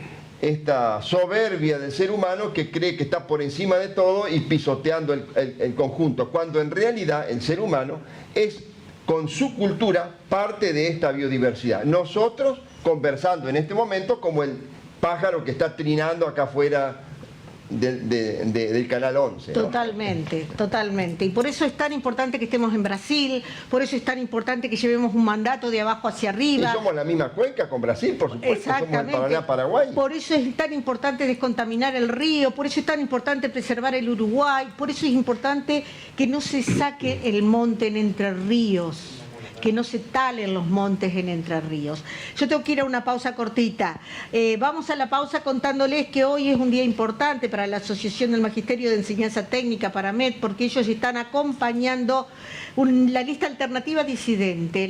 esta soberbia del ser humano que cree que está por encima de todo y pisoteando el conjunto, cuando en realidad el ser humano es, con su cultura, parte de esta biodiversidad. Nosotros conversando en este momento como el pájaro que está trinando acá afuera del Canal 11. ¿no? Totalmente, totalmente. Y por eso es tan importante que estemos en Brasil, por eso es tan importante que llevemos un mandato de abajo hacia arriba. Y somos la misma cuenca con Brasil, por supuesto. Exactamente. Somos el Paraná-Paraguay. Por eso es tan importante descontaminar el río, por eso es tan importante preservar el Uruguay, por eso es importante que no se saque el monte en Entre Ríos, que no se talen los montes en Entre Ríos. Yo tengo que ir a una pausa cortita. Vamos a la pausa contándoles que hoy es un día importante para la Asociación del Magisterio de Enseñanza Técnica, PARAMED, porque ellos están acompañando la lista alternativa disidente,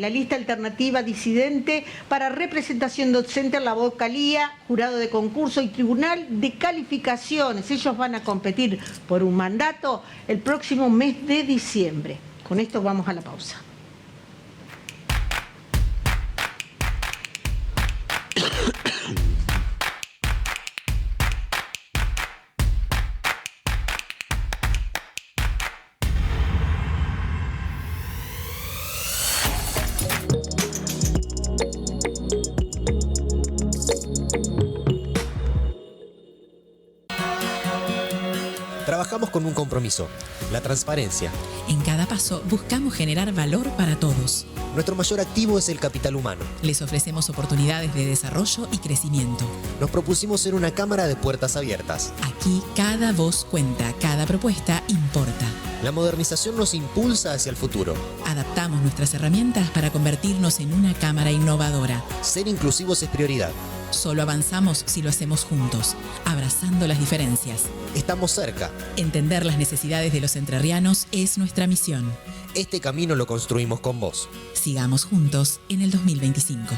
para representación docente en la vocalía, jurado de concurso y tribunal de calificaciones. Ellos van a competir por un mandato el próximo mes de diciembre. Con esto vamos a la pausa. Trabajamos con un compromiso, la transparencia. En cada a paso buscamos generar valor para todos. Nuestro mayor activo es el capital humano. Les ofrecemos oportunidades de desarrollo y crecimiento. Nos propusimos ser una cámara de puertas abiertas. Aquí cada voz cuenta, cada propuesta importa. La modernización nos impulsa hacia el futuro. Adaptamos nuestras herramientas para convertirnos en una cámara innovadora. Ser inclusivos es prioridad. Solo avanzamos si lo hacemos juntos, abrazando las diferencias. Estamos cerca. Entender las necesidades de los entrerrianos es nuestra misión. Este camino lo construimos con vos. Sigamos juntos en el 2025.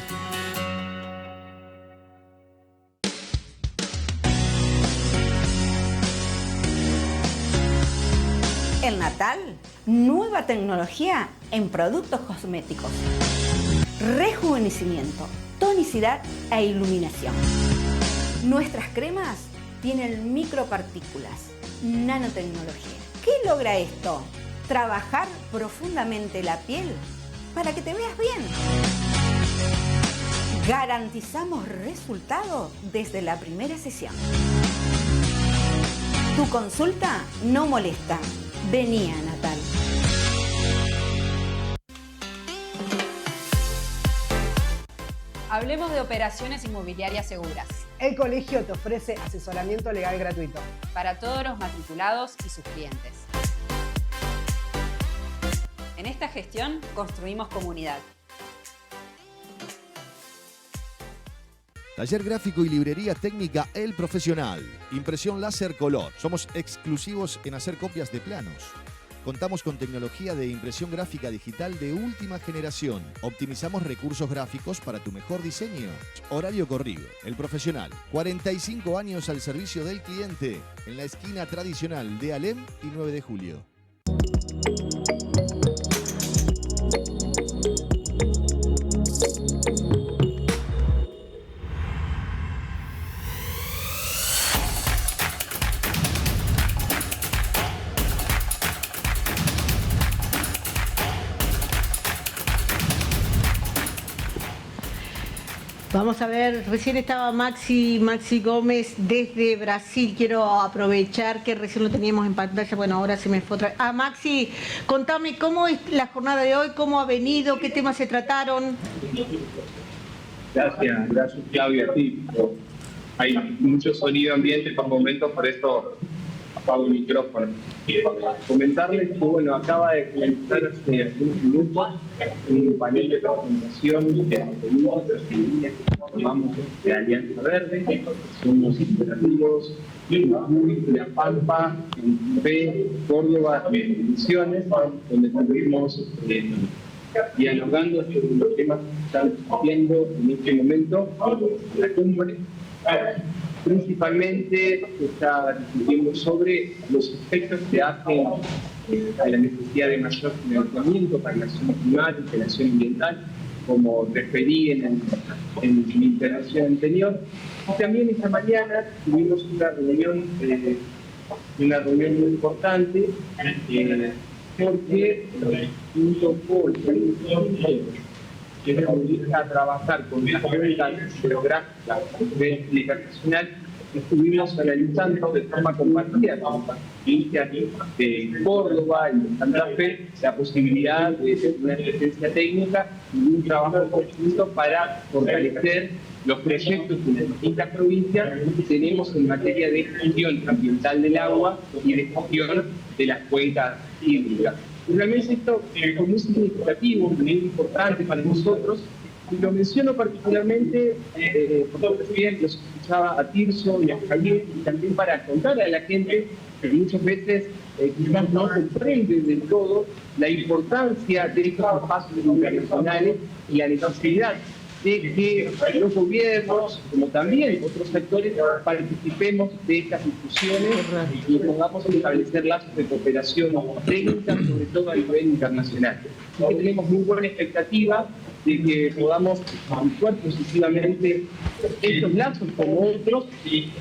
El Natal, nueva tecnología en productos cosméticos. Rejuvenecimiento, tonicidad e iluminación. Nuestras cremas tienen micropartículas, nanotecnología. ¿Qué logra esto? Trabajar profundamente la piel para que te veas bien. Garantizamos resultado desde la primera sesión. Tu consulta no molesta. Vení a Natal. Hablemos de operaciones inmobiliarias seguras. El colegio te ofrece asesoramiento legal gratuito para todos los matriculados y sus clientes. En esta gestión construimos comunidad. Taller gráfico y librería técnica El Profesional. Impresión láser color. Somos exclusivos en hacer copias de planos. Contamos con tecnología de impresión gráfica digital de última generación. Optimizamos recursos gráficos para tu mejor diseño. Horario corrido. El Profesional. 45 años al servicio del cliente. En la esquina tradicional de Alem y 9 de Julio. Vamos a ver, recién estaba Maxi Gómez desde Brasil. Quiero aprovechar que recién lo teníamos en pantalla. Bueno, ahora se me fue otra vez. Maxi, contame cómo es la jornada de hoy, cómo ha venido, qué temas se trataron. Gracias Claudia. Sí, hay mucho sonido ambiente por momentos, por esto apago el micrófono. Comentarles que, bueno, acaba de comenzar hace algunos minutos un panel de presentación de contenidos que llamamos de Alianza Verde. Somos operativos de La Pampa, en Córdoba, en Misiones, donde estuvimos dialogando sobre los temas que están discutiendo en este momento en la cumbre. Principalmente se está discutiendo sobre los efectos que hacen a la necesidad de mayor financiamiento para la acción climática y la acción ambiental, como referí en mi intervención anterior. Y también esta mañana tuvimos una reunión muy importante, porque junto con que nos obliga a trabajar con una cuenta geográfica internacional, estuvimos analizando de forma compartida con provincias de Córdoba y de Santa Fe la posibilidad de una asistencia técnica y un trabajo conjunto para fortalecer los proyectos que en las distintas provincias tenemos en materia de gestión ambiental del agua y de gestión de las cuencas hídricas. Realmente esto es muy significativo, muy importante para nosotros, y lo menciono particularmente porque también los escuchaba a Tirso y a Javier, y también para contarle a la gente que muchas veces quizás no comprende del todo la importancia de estos espacios internacionales y la necesidad de que los gobiernos, como también otros sectores, participemos de estas discusiones y podamos establecer lazos de cooperación técnica, sobre todo a nivel internacional. Así que tenemos muy buena expectativa de que podamos actuar positivamente estos lazos como otros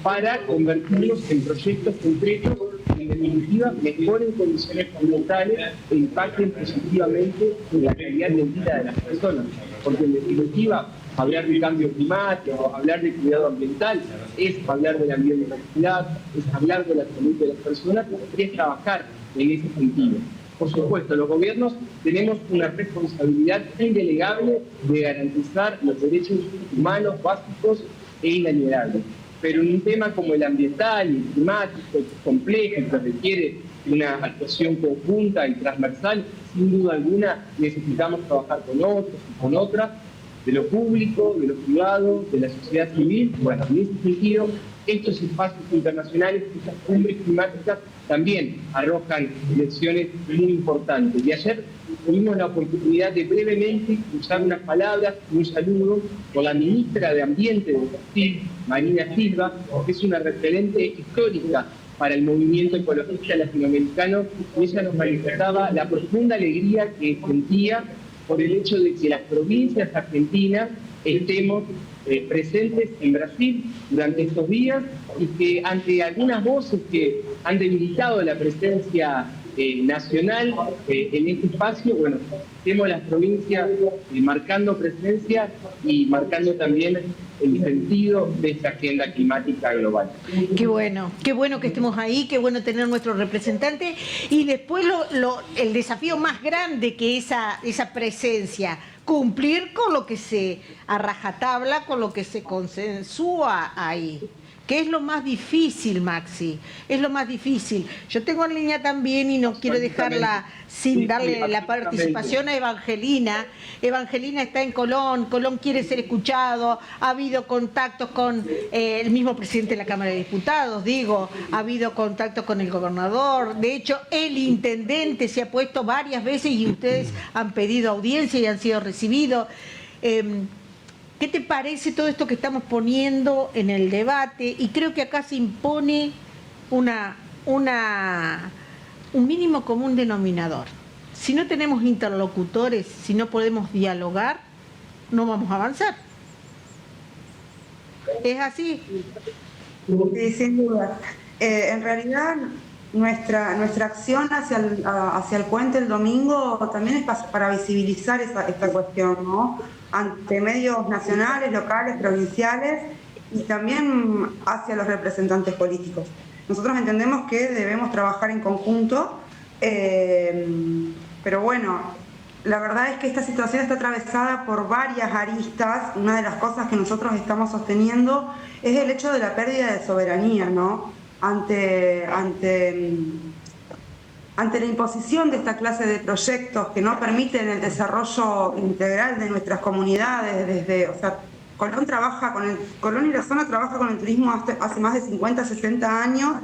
para convertirlos en proyectos concretos que en definitiva mejoren condiciones ambientales e impacten positivamente en la calidad de vida de las personas. Porque en definitiva, hablar de cambio climático, hablar de cuidado ambiental, es hablar de la biodiversidad, es hablar de la salud de las personas y es trabajar en ese sentido. Por supuesto, los gobiernos tenemos una responsabilidad indelegable de garantizar los derechos humanos básicos e inalienables. Pero en un tema como el ambiental y el climático, que es complejo y que requiere una actuación conjunta y transversal, sin duda alguna necesitamos trabajar con otros y con otras, de lo público, de lo privado, de la sociedad civil. Bueno, en ese sentido, estos espacios internacionales, estas cumbres climáticas, también arrojan lecciones muy importantes. Y ayer tuvimos la oportunidad de brevemente cruzar unas palabras, un saludo con la ministra de Ambiente de Brasil, Marina Silva, que es una referente histórica para el movimiento ecologista latinoamericano, y ella nos manifestaba la profunda alegría que sentía por el hecho de que las provincias argentinas estemos presentes en Brasil durante estos días y que ante algunas voces que han debilitado la presencia nacional en este espacio, bueno, tenemos las provincias marcando presencia y marcando también el sentido de esta agenda climática global. Qué bueno que estemos ahí, qué bueno tener nuestro representante. Y después el desafío más grande que esa presencia, cumplir con lo que se a rajatabla, con lo que se consensúa ahí. ¿Qué es lo más difícil, Maxi? Es lo más difícil. Yo tengo en línea también, y no quiero dejarla sin darle la participación a Evangelina. Evangelina está en Colón, Colón quiere ser escuchado, ha habido contactos con el mismo presidente de la Cámara de Diputados, ha habido contactos con el gobernador, de hecho el intendente se ha puesto varias veces y ustedes han pedido audiencia y han sido recibidos. ¿Qué te parece todo esto que estamos poniendo en el debate? Y creo que acá se impone un mínimo común denominador. Si no tenemos interlocutores, si no podemos dialogar, no vamos a avanzar. ¿Es así? Sí, sin duda. En realidad, nuestra acción hacia el puente el domingo también es para visibilizar esta cuestión, ¿no? Ante medios nacionales, locales, provinciales y también hacia los representantes políticos. Nosotros entendemos que debemos trabajar en conjunto, pero bueno, la verdad es que esta situación está atravesada por varias aristas. Una de las cosas que nosotros estamos sosteniendo es el hecho de la pérdida de soberanía, ¿no? Ante la imposición de esta clase de proyectos que no permiten el desarrollo integral de nuestras comunidades, Colón y la zona trabaja con el turismo hace más de 50, 60 años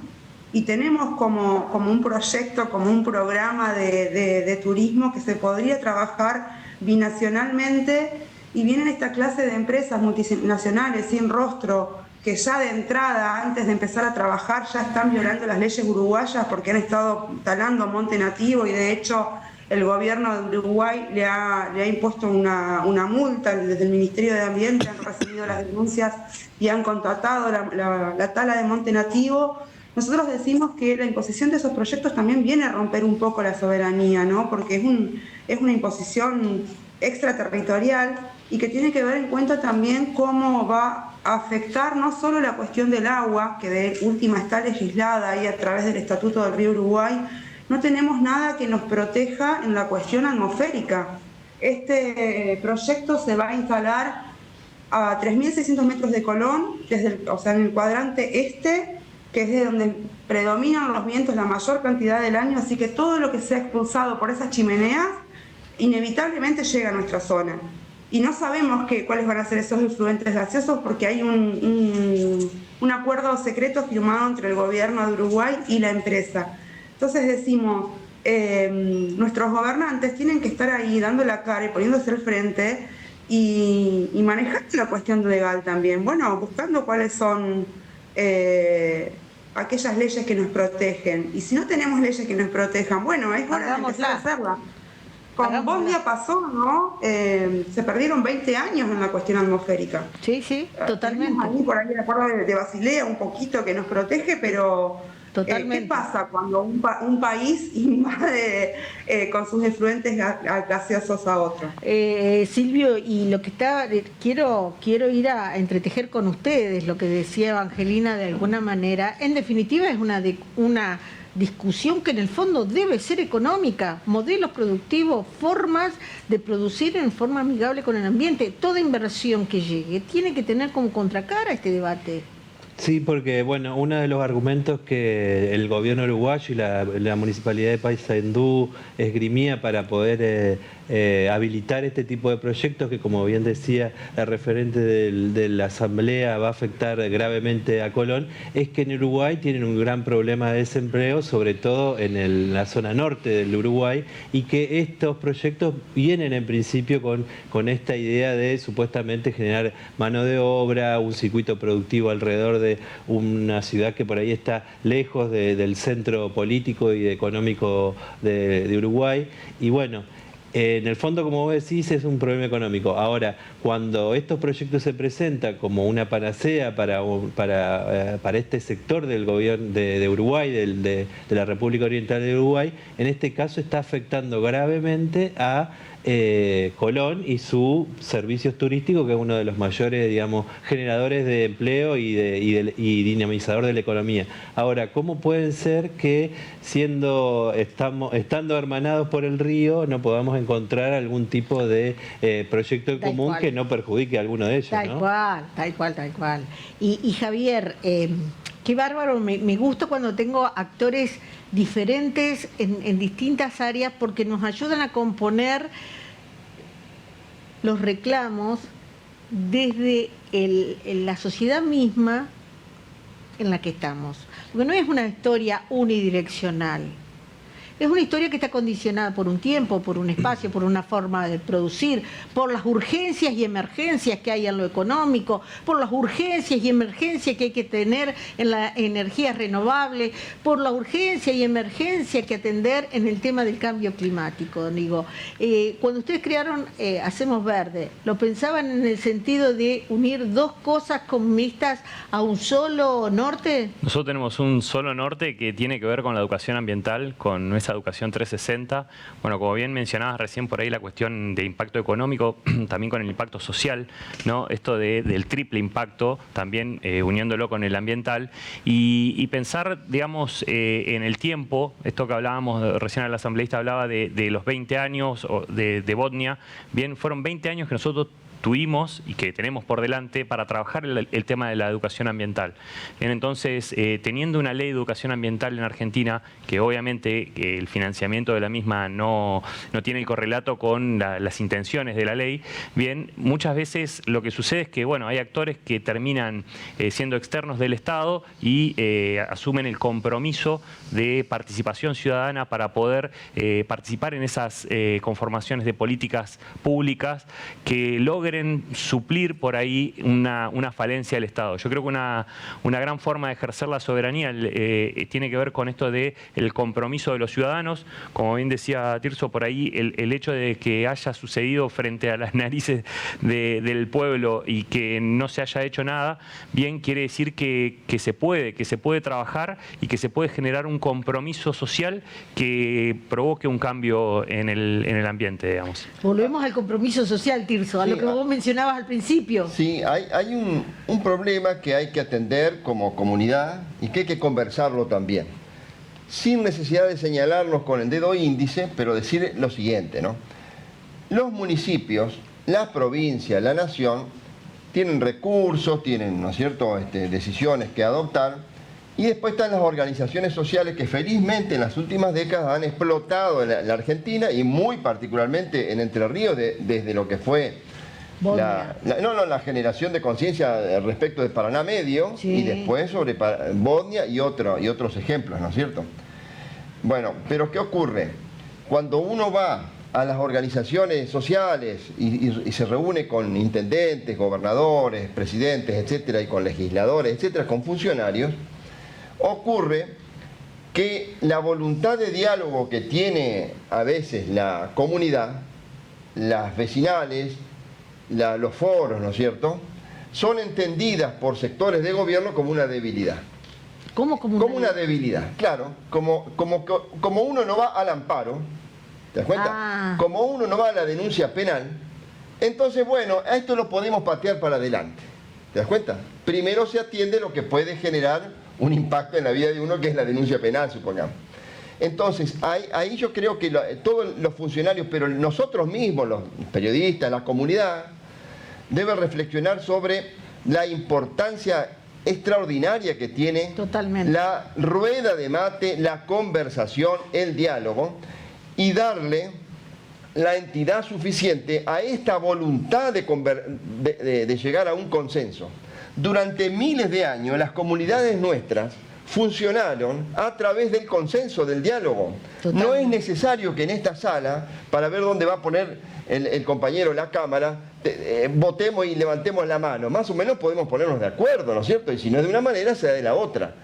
y tenemos como un proyecto, como un programa de turismo que se podría trabajar binacionalmente, y vienen esta clase de empresas multinacionales sin rostro que ya de entrada, antes de empezar a trabajar, ya están violando las leyes uruguayas porque han estado talando monte nativo, y de hecho el gobierno de Uruguay le ha impuesto una multa. Desde el Ministerio de Ambiente han recibido las denuncias y han contratado la tala de monte nativo. Nosotros decimos que la imposición de esos proyectos también viene a romper un poco la soberanía, ¿no? Porque es una imposición extraterritorial y que tiene que ver en cuenta también cómo va a afectar no solo la cuestión del agua, que de última está legislada ahí a través del Estatuto del Río Uruguay. No tenemos nada que nos proteja en la cuestión atmosférica. Este proyecto se va a instalar a 3.600 metros de Colón, en el cuadrante este, que es de donde predominan los vientos la mayor cantidad del año, así que todo lo que sea expulsado por esas chimeneas inevitablemente llega a nuestra zona. Y no sabemos cuáles van a ser esos efluentes gaseosos porque hay un acuerdo secreto firmado entre el gobierno de Uruguay y la empresa. Entonces decimos, nuestros gobernantes tienen que estar ahí dando la cara y poniéndose al frente y manejando la cuestión legal también. Bueno, buscando cuáles son aquellas leyes que nos protegen. Y si no tenemos leyes que nos protejan, bueno, es hora de empezar a hacerlas. Con Bosnia pasó, ¿no? Se perdieron 20 años en la cuestión atmosférica. Sí, totalmente. Ahí, por ahí el acuerdo de Basilea un poquito que nos protege, pero ¿qué pasa cuando un país invade con sus efluentes gaseosos a otro? Silvio, y lo que quiero ir a entretejer con ustedes lo que decía Evangelina de alguna manera. En definitiva es una discusión que en el fondo debe ser económica, modelos productivos, formas de producir en forma amigable con el ambiente. Toda inversión que llegue tiene que tener como contracara este debate. Sí, porque bueno, uno de los argumentos que el gobierno uruguayo y la municipalidad de Paysandú esgrimía para poder habilitar este tipo de proyectos, que como bien decía la referente de la asamblea va a afectar gravemente a Colón, es que en Uruguay tienen un gran problema de desempleo, sobre todo en la zona norte del Uruguay, y que estos proyectos vienen en principio con esta idea de supuestamente generar mano de obra, un circuito productivo alrededor de una ciudad que por ahí está lejos del centro político y económico de Uruguay. Y bueno, en el fondo, como vos decís, es un problema económico. Ahora, cuando estos proyectos se presentan como una panacea para este sector del gobierno de Uruguay, de la República Oriental de Uruguay, en este caso está afectando gravemente a Colón y sus servicios turísticos, que es uno de los mayores, digamos, generadores de empleo y dinamizador de la economía. Ahora, ¿cómo pueden ser que estando hermanados por el río no podamos encontrar algún tipo de proyecto en común que no perjudique a alguno de ellos? Tal cual. Y Javier, qué bárbaro, me gusta cuando tengo actores diferentes en distintas áreas, porque nos ayudan a componer los reclamos desde la sociedad misma en la que estamos. Porque no es una historia unidireccional. Es una historia que está condicionada por un tiempo, por un espacio, por una forma de producir, por las urgencias y emergencias que hay en lo económico, por las urgencias y emergencias que hay que tener en la energía renovable, por la urgencia y emergencia que atender en el tema del cambio climático. Digo, cuando ustedes crearon Hacemos Verde, ¿lo pensaban en el sentido de unir dos cosas comunistas a un solo norte? Nosotros tenemos un solo norte que tiene que ver con la educación ambiental, con nuestra educación 360. Bueno, como bien mencionabas recién por ahí la cuestión de impacto económico, también con el impacto social, ¿no? Esto del triple impacto, también uniéndolo con el ambiental, y pensar, digamos, en el tiempo, esto que hablábamos recién, el asambleísta hablaba de los 20 años de Bodnia. Bien, fueron 20 años que nosotros tuvimos y que tenemos por delante para trabajar el tema de la educación ambiental. Bien, entonces, teniendo una ley de educación ambiental en Argentina, que obviamente el financiamiento de la misma no tiene el correlato con las intenciones de la ley, bien, muchas veces lo que sucede es que, bueno, hay actores que terminan siendo externos del Estado y asumen el compromiso de participación ciudadana para poder participar en esas conformaciones de políticas públicas que logren suplir por ahí una falencia del Estado. Yo creo que una gran forma de ejercer la soberanía tiene que ver con esto de el compromiso de los ciudadanos. Como bien decía Tirso, por ahí el hecho de que haya sucedido frente a las narices del pueblo y que no se haya hecho nada, bien quiere decir que se puede trabajar y que se puede generar un compromiso social que provoque un cambio en el ambiente, digamos. Volvemos al compromiso social, Tirso, a lo que vos mencionabas al principio. Sí, hay un problema que hay que atender como comunidad y que hay que conversarlo también, sin necesidad de señalarnos con el dedo índice, pero decir lo siguiente, ¿no? Los municipios, las provincias, la nación, tienen recursos, tienen, ¿no es cierto?, decisiones que adoptar, y después están las organizaciones sociales que felizmente en las últimas décadas han explotado en la Argentina y muy particularmente en Entre Ríos desde lo que fue la generación de conciencia respecto de Paraná Medio, sí, y después sobre Bodnia y otros ejemplos, ¿no es cierto? Bueno, pero ¿qué ocurre? Cuando uno va a las organizaciones sociales y se reúne con intendentes, gobernadores, presidentes, etcétera, y con legisladores, etcétera, con funcionarios, ocurre que la voluntad de diálogo que tiene a veces la comunidad, las vecinales, los foros, ¿no es cierto?, son entendidas por sectores de gobierno como una debilidad. ¿Cómo como una debilidad? Claro, como uno no va al amparo, ¿te das cuenta? Como uno no va a la denuncia penal, entonces, bueno, a esto lo podemos patear para adelante, ¿te das cuenta? Primero se atiende lo que puede generar un impacto en la vida de uno, que es la denuncia penal, supongamos. Entonces, ahí yo creo que todos los funcionarios, pero nosotros mismos, los periodistas, la comunidad, deben reflexionar sobre la importancia extraordinaria que tiene la rueda de mate, la conversación, el diálogo, y darle la entidad suficiente a esta voluntad de llegar a un consenso. Durante miles de años las comunidades nuestras funcionaron a través del consenso, del diálogo. No es necesario que en esta sala, para ver dónde va a poner el compañero la cámara, votemos y levantemos la mano. Más o menos podemos ponernos de acuerdo, ¿no es cierto? Y si no es de una manera, sea de la otra.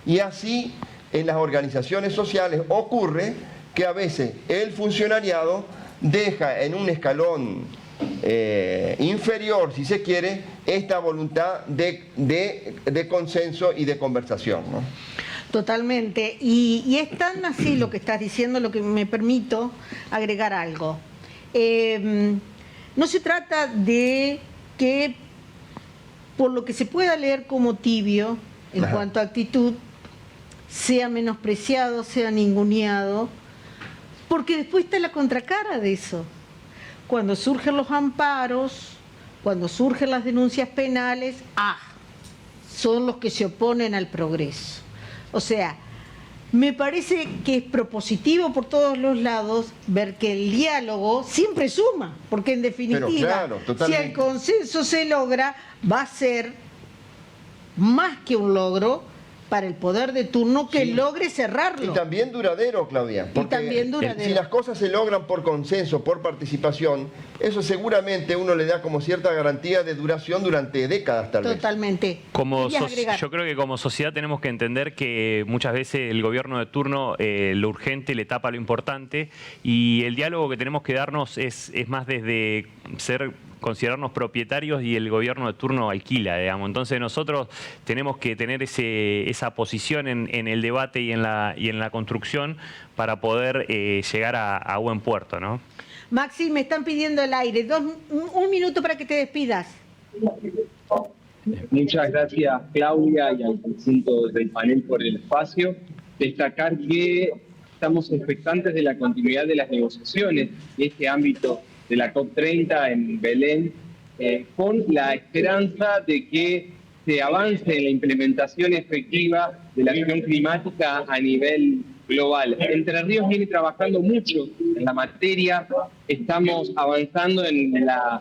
Y así en las organizaciones sociales ocurre que a veces el funcionariado deja en un escalón inferior, si se quiere, esta voluntad de consenso y de conversación, ¿no? Totalmente. Y es tan así lo que estás diciendo, lo que me permito agregar algo. No se trata de que, por lo que se pueda leer como tibio, en cuanto a actitud, sea menospreciado, sea ninguneado, porque después está la contracara de eso. Cuando surgen los amparos, cuando surgen las denuncias penales, son los que se oponen al progreso. O sea, me parece que es propositivo por todos los lados ver que el diálogo siempre suma, porque en definitiva, si el consenso se logra, va a ser más que un logro para el poder de turno que logre cerrarlo. Y también duradero, Claudia. Porque si las cosas se logran por consenso, por participación, eso seguramente uno le da como cierta garantía de duración durante décadas, tal vez. Totalmente. Yo creo que como sociedad tenemos que entender que muchas veces el gobierno de turno lo urgente le tapa lo importante, y el diálogo que tenemos que darnos es más desde considerarnos propietarios y el gobierno de turno alquila, digamos. Entonces nosotros tenemos que tener esa posición en el debate y en la construcción para poder llegar a buen puerto, ¿no? Maxi, me están pidiendo el aire. Un minuto para que te despidas. Muchas gracias, Claudia, y al conjunto del panel por el espacio. Destacar que estamos expectantes de la continuidad de las negociaciones de este ámbito de la COP30 en Belén, con la esperanza de que se avance en la implementación efectiva de la acción climática a nivel global. Entre Ríos viene trabajando mucho en la materia, estamos avanzando en la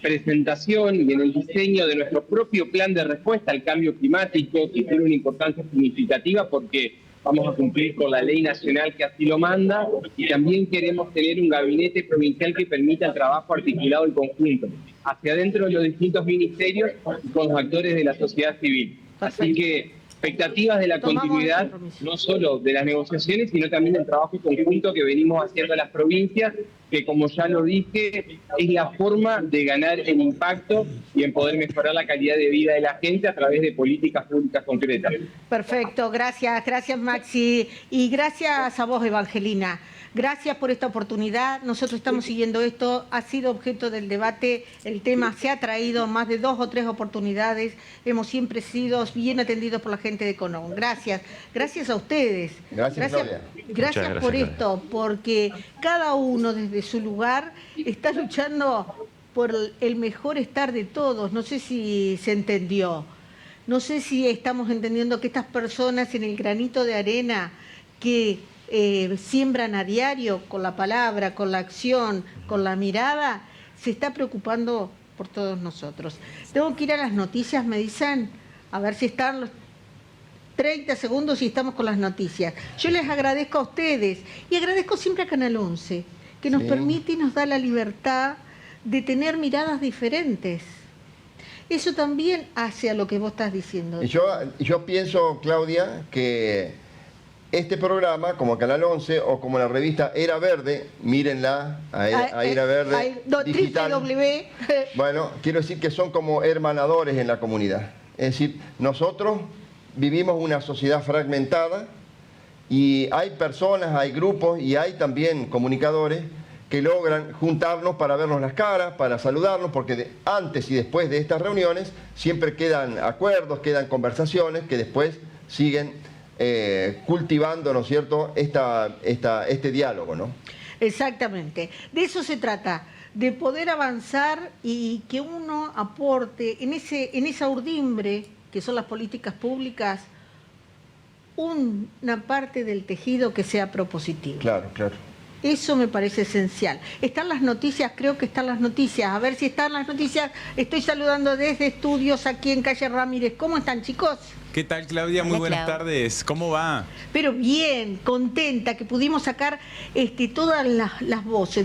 presentación y en el diseño de nuestro propio plan de respuesta al cambio climático, que tiene una importancia significativa porque vamos a cumplir con la ley nacional que así lo manda, y también queremos tener un gabinete provincial que permita el trabajo articulado y conjunto hacia adentro de los distintos ministerios y con los actores de la sociedad civil. Así que expectativas de la continuidad, no solo de las negociaciones, sino también del trabajo conjunto que venimos haciendo en las provincias, que como ya lo dije, es la forma de ganar en impacto y en poder mejorar la calidad de vida de la gente a través de políticas públicas concretas. Perfecto, gracias Maxi, y gracias a vos, Evangelina. Gracias por esta oportunidad. Nosotros estamos siguiendo esto, ha sido objeto del debate, el tema se ha traído más de 2 o 3 oportunidades, hemos siempre sido bien atendidos por la gente de Conón. Gracias a ustedes. Gracias Claudia. Gracias por esto, porque cada uno desde su lugar está luchando por el mejor estar de todos. No sé si se entendió, no sé si estamos entendiendo que estas personas en el granito de arena que siembran a diario con la palabra, con la acción, con la mirada, se está preocupando por todos nosotros. Tengo que ir a las noticias, me dicen, a ver si están los 30 segundos y estamos con las noticias. Yo les agradezco a ustedes y agradezco siempre a Canal 11, que nos permite y nos da la libertad de tener miradas diferentes. Eso también hace a lo que vos estás diciendo. Yo pienso, Claudia, que este programa, como Canal 11 o como la revista Era Verde, mírenla, a Era Verde, digital. Bueno, quiero decir que son como hermanadores en la comunidad. Es decir, nosotros vivimos una sociedad fragmentada y hay personas, hay grupos y hay también comunicadores que logran juntarnos para vernos las caras, para saludarnos, porque antes y después de estas reuniones siempre quedan acuerdos, quedan conversaciones que después siguen cultivando, ¿no es cierto?, este diálogo, ¿no? Exactamente. De eso se trata, de poder avanzar y que uno aporte en esa urdimbre que son las políticas públicas, una parte del tejido que sea propositivo. Claro, claro. Eso me parece esencial. Están las noticias, creo que están las noticias. A ver si están las noticias. Estoy saludando desde estudios aquí en Calle Ramírez. ¿Cómo están, chicos? ¿Qué tal, Claudia? Muy buenas tardes. ¿Cómo va? Pero bien, contenta que pudimos sacar todas las voces